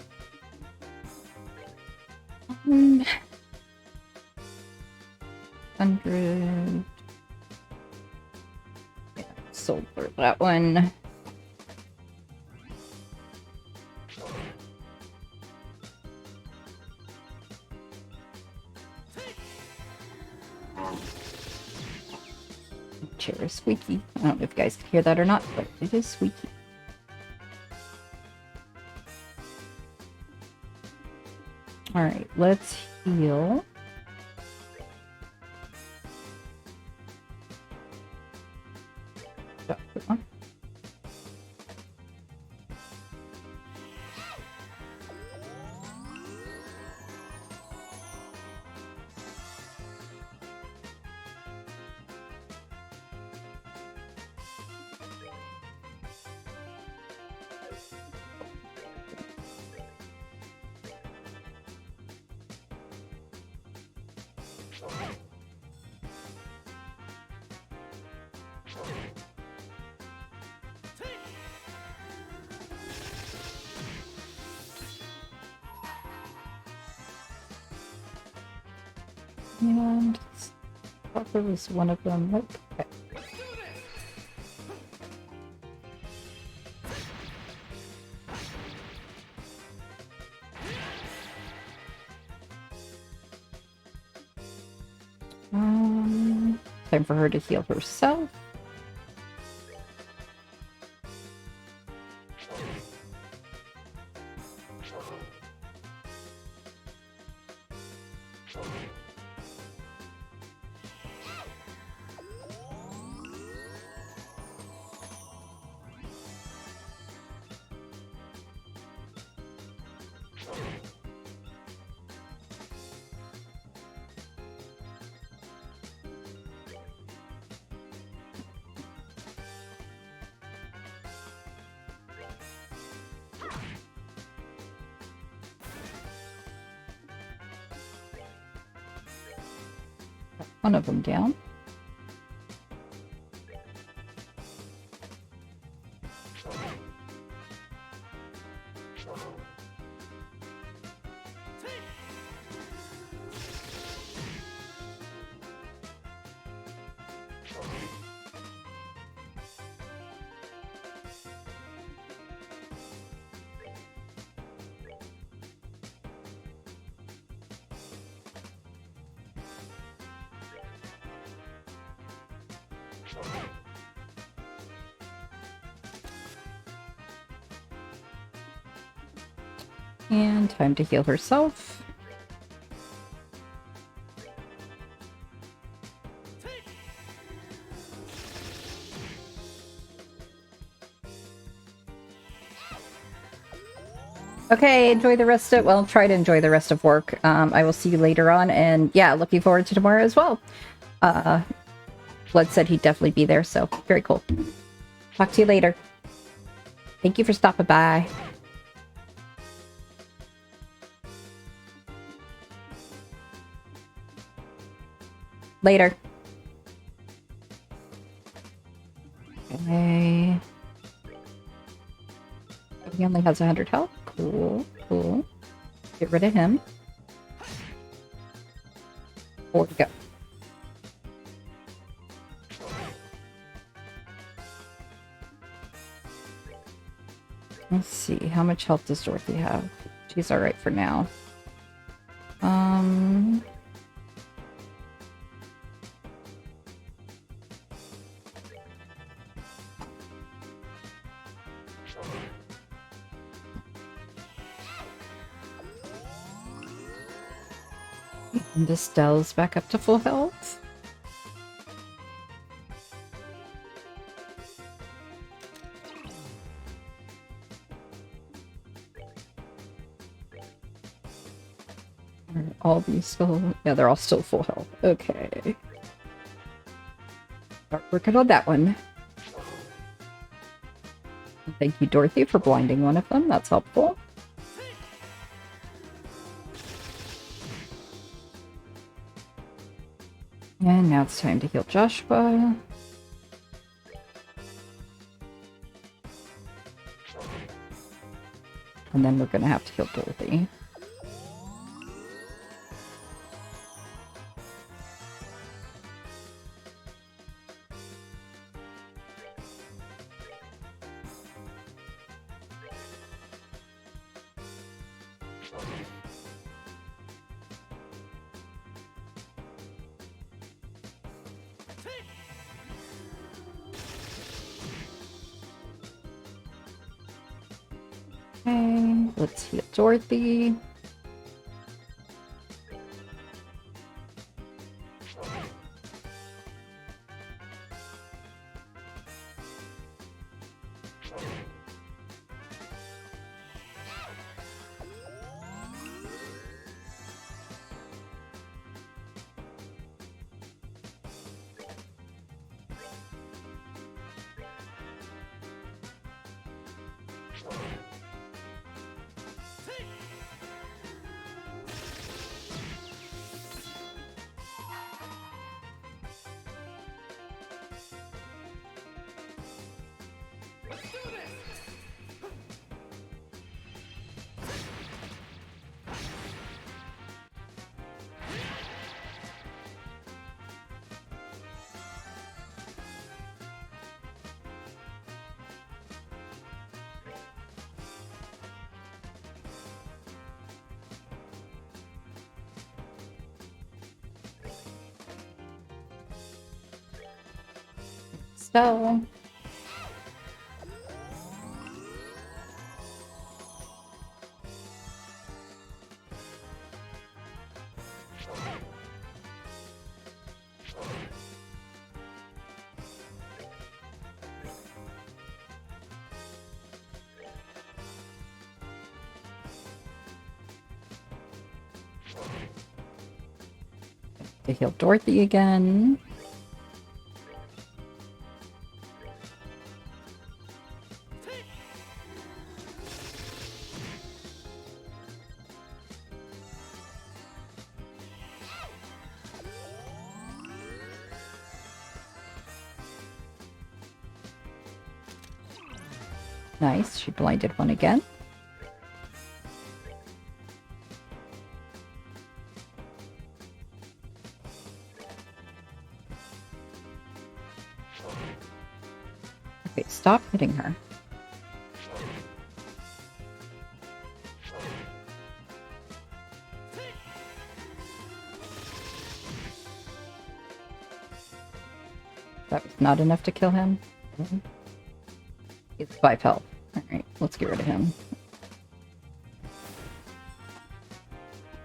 100. Yeah, sold for that one. Chair is squeaky. I don't know if you guys can hear that or not, but it is squeaky. Alright, let's heal. And I thought there was one of them. Nope. Okay. Time for her to heal herself. One of them down. And time to heal herself. Okay, enjoy the rest of, well, try to enjoy the rest of work. I will see you later on, and yeah, looking forward to tomorrow as well. Blood said he'd definitely be there, so very cool. Talk to you later. Thank you for stopping by. Later. Okay. He only has 100 health. Cool, cool. Get rid of him. Or go. Let's see, how much health does Dorothy have? She's alright for now. And Estelle's back up to full health. Are all these still? Yeah, they're all still full health. Okay. Start working on that one. Thank you, Dorothy, for blinding one of them. That's helpful. And now it's time to heal Joshua. And then we're going to have to heal Dorothy. Okay, let's heal Dorothy. So to heal Dorothy again. Nice, she blinded one again. Okay, stop hitting her. That was not enough to kill him. It's 5 health. Alright, let's get rid of him.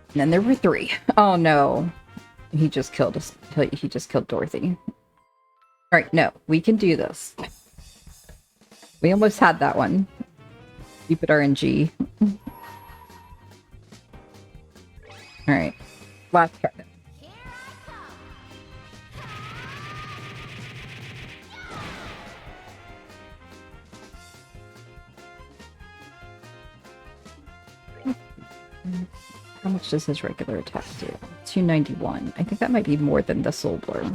And then there were 3. Oh no. He just killed us. He just killed Dorothy. Alright, no. We can do this. We almost had that one. Keep it RNG. Alright. Last card. Here I How much does his regular attack do? 291. I think that might be more than the Soul Blur.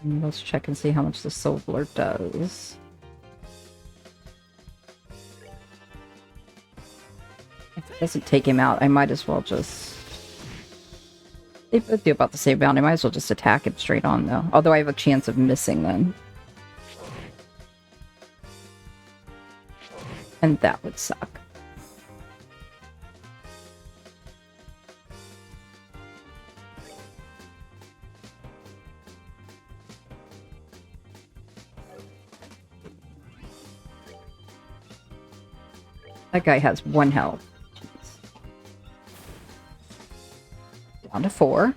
And let's check and see how much the solar does. If it doesn't take him out, I might as well just... They both do about the same amount. I might as well just attack him straight on, though. Although I have a chance of missing then. And that would suck. That guy has 1 health. Jeez. Down to 4.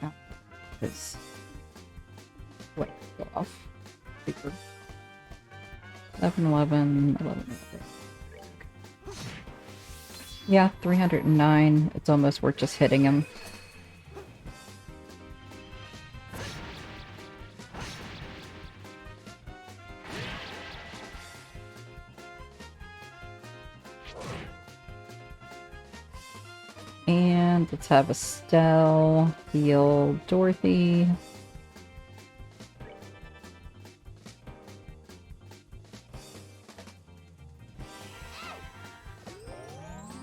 Oh, his... Wait, go off. 11, 11, 11. Yeah, 309. It's almost worth just hitting him. And let's have Estelle heal Dorothy.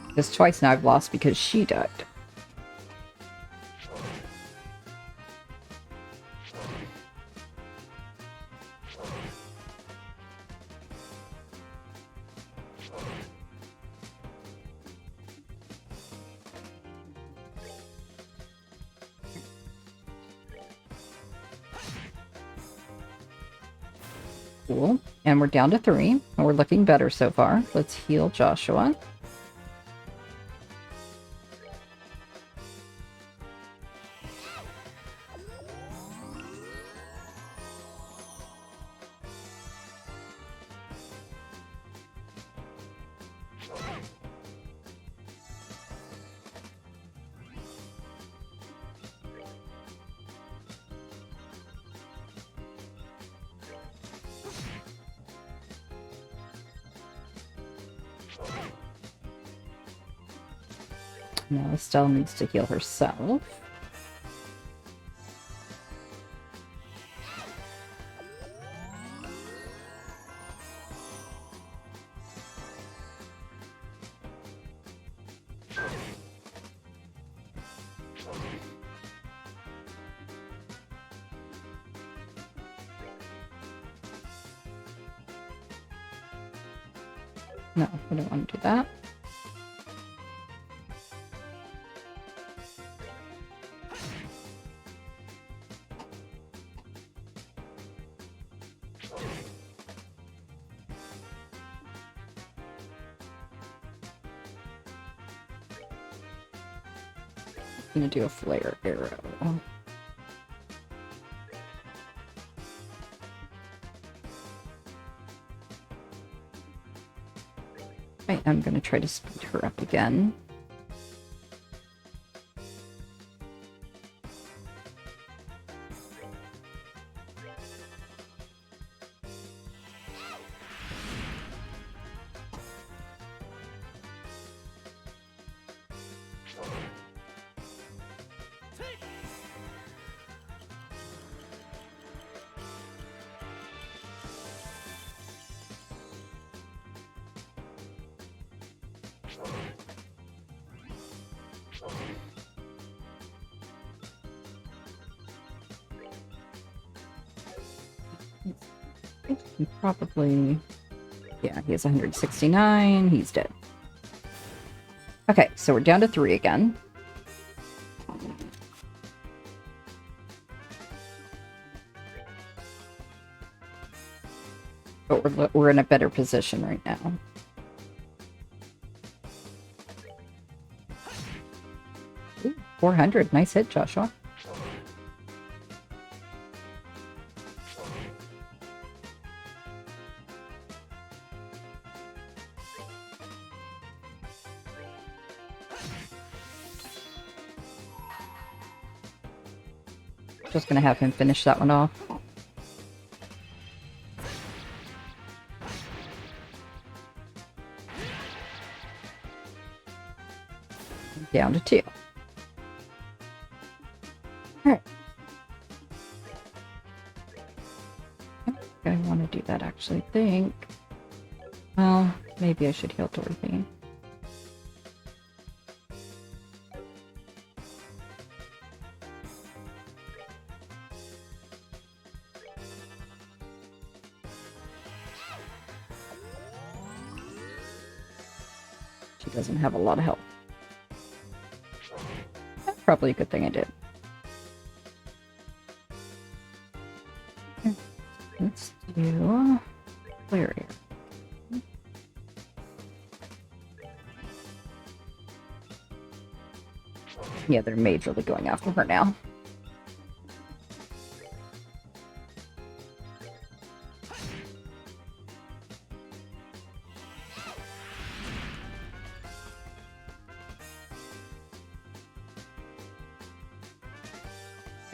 Because twice now I've lost because she died. Cool. And we're down to 3. And we're looking better so far. Let's heal Joshua. Now Estelle needs to heal herself. No, I don't want to do that. I'm gonna do a flare arrow. Right, I'm gonna try to speed her up again. Probably, yeah, he has 169. He's dead. Okay, so we're down to 3 again. But we're in a better position right now. Ooh, 400. Nice hit, Joshua. Just gonna have him finish that one off. down to 2. Alright. I want to do that, actually. I think. Well, maybe I should heal Dorothy. She doesn't have a lot of health. That's probably a good thing I did. Let's do flare air. Yeah, they're majorly going after her now.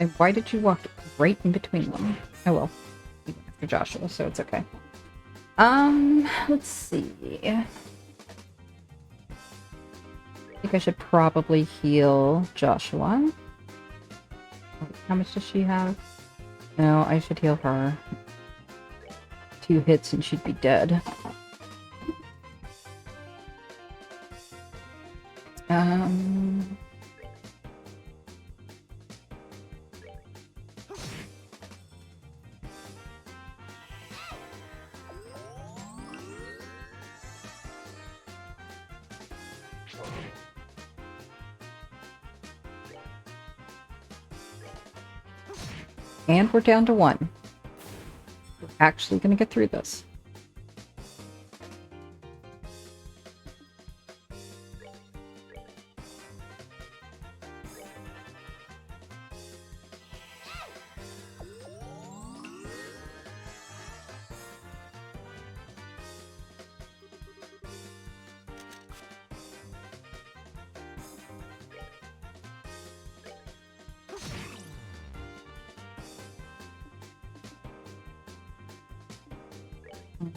And why did you walk right in between them? Oh well. After Joshua, so it's okay. Let's see. I think I should probably heal Joshua. How much does she have? No, I should heal her. 2 hits and she'd be dead. And we're down to 1. We're actually going to get through this.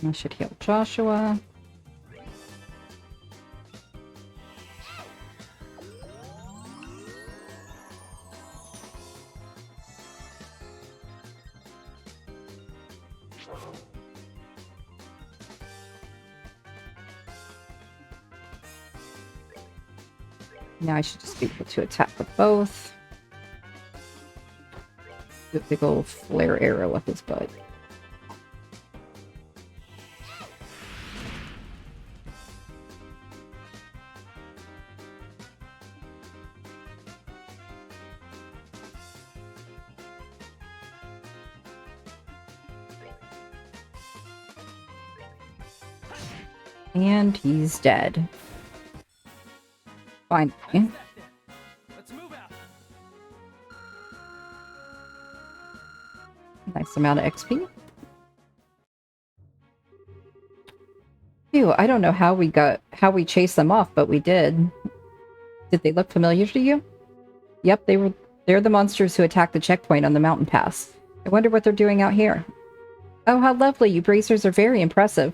I should heal Joshua. Now I should just be able to attack with both. Do a big old flare arrow with his butt. And he's dead. Fine. Let's move out. Nice amount of XP. Phew, I don't know how we chased them off, but we did. Did they look familiar to you? Yep, they're the monsters who attacked the checkpoint on the mountain pass. I wonder what they're doing out here. Oh, how lovely. You bracers are very impressive.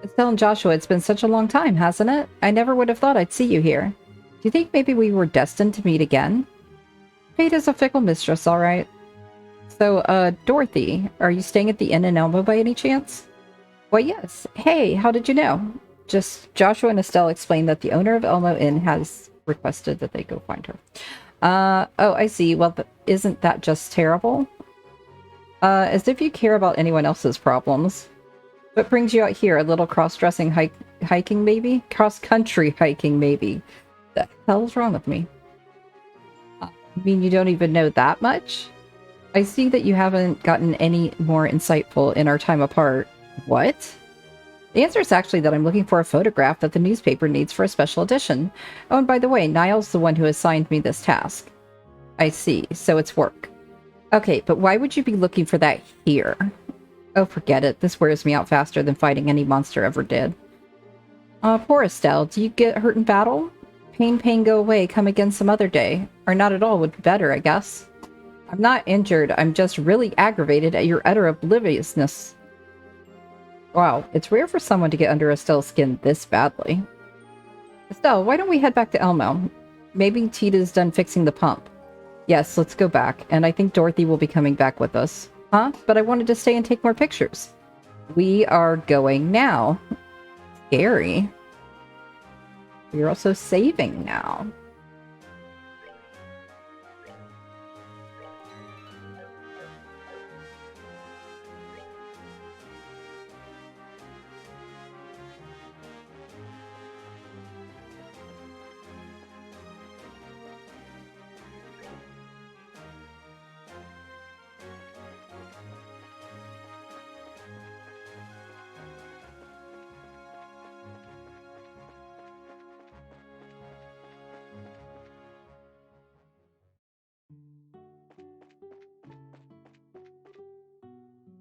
Estelle and Joshua, it's been such a long time, hasn't it? I never would have thought I'd see you here. Do you think maybe we were destined to meet again? Fate is a fickle mistress, all right. So, Dorothy, are you staying at the Inn in Elmo by any chance? Why, yes. Hey, how did you know? Just Joshua and Estelle explained that the owner of Elmo Inn has requested that they go find her. Oh, I see. Well, isn't that just terrible? As if you care about anyone else's problems. What brings you out here? A little cross-dressing hiking, maybe? Cross-country hiking, maybe? The hell's wrong with me? I mean, you don't even know that much? I see that you haven't gotten any more insightful in our time apart. What? The answer is actually that I'm looking for a photograph that the newspaper needs for a special edition. Oh, and by the way, Niall's the one who assigned me this task. I see. So it's work. Okay, but why would you be looking for that here? Oh, forget it. This wears me out faster than fighting any monster ever did. Poor Estelle. Do you get hurt in battle? Pain, go away. Come again some other day. Or not at all would be better, I guess. I'm not injured. I'm just really aggravated at your utter obliviousness. Wow, it's rare for someone to get under Estelle's skin this badly. Estelle, why don't we head back to Elmo? Maybe Tita's done fixing the pump. Yes, let's go back. And I think Dorothy will be coming back with us. Huh? But I wanted to stay and take more pictures. We are going now. Scary. We're also saving now.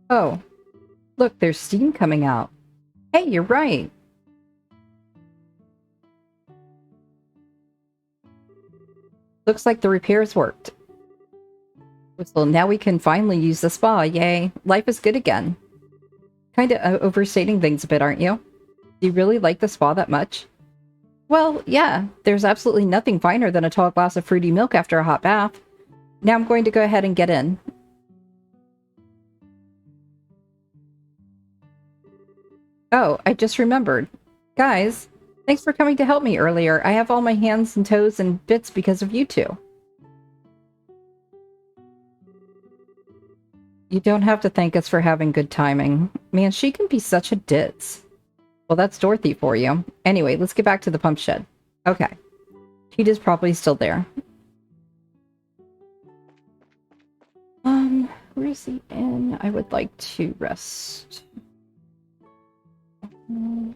Oh, look, there's steam coming out. Hey, you're right. Looks like the repairs worked. So now we can finally use the spa, yay. Life is good again. Kinda overstating things a bit, aren't you? Do you really like the spa that much? Well, yeah, there's absolutely nothing finer than a tall glass of fruity milk after a hot bath. Now I'm going to go ahead and get in. Oh, I just remembered. Guys, thanks for coming to help me earlier. I have all my hands and toes and bits because of you two. You don't have to thank us for having good timing. Man, she can be such a ditz. Well, that's Dorothy for you. Anyway, let's get back to the pump shed. Okay. Tita's probably still there. Where's the inn? I would like to rest. No,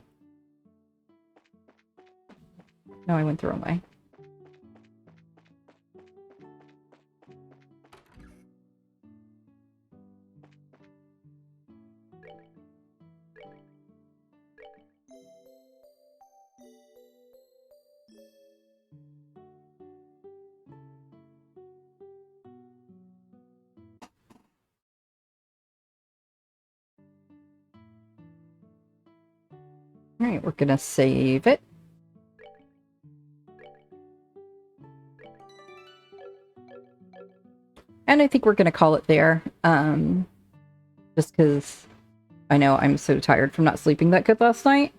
I went the wrong way. Alright, we're gonna save it. And I think we're gonna call it there. Just because I know I'm so tired from not sleeping that good last night.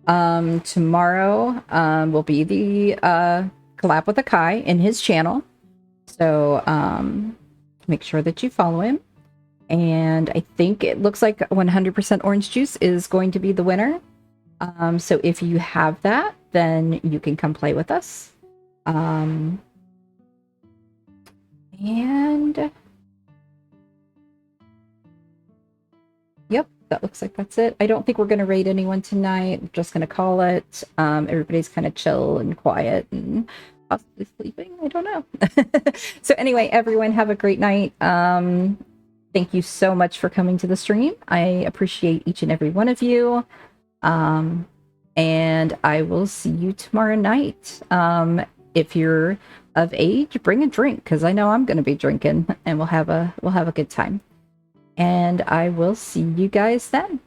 Tomorrow will be the collab with Akai in his channel. So make sure that you follow him. And I think it looks like 100% orange juice is going to be the winner. So if you have that, then you can come play with us. And yep, that looks like that's it. I don't think we're going to raid anyone tonight. I'm just going to call it. Everybody's kind of chill and quiet and possibly sleeping. I don't know. So anyway, everyone have a great night. Thank you so much for coming to the stream. I appreciate each and every one of you. And I will see you tomorrow night. If you're of age, bring a drink because I know I'm going to be drinking, and we'll have a good time. And I will see you guys then.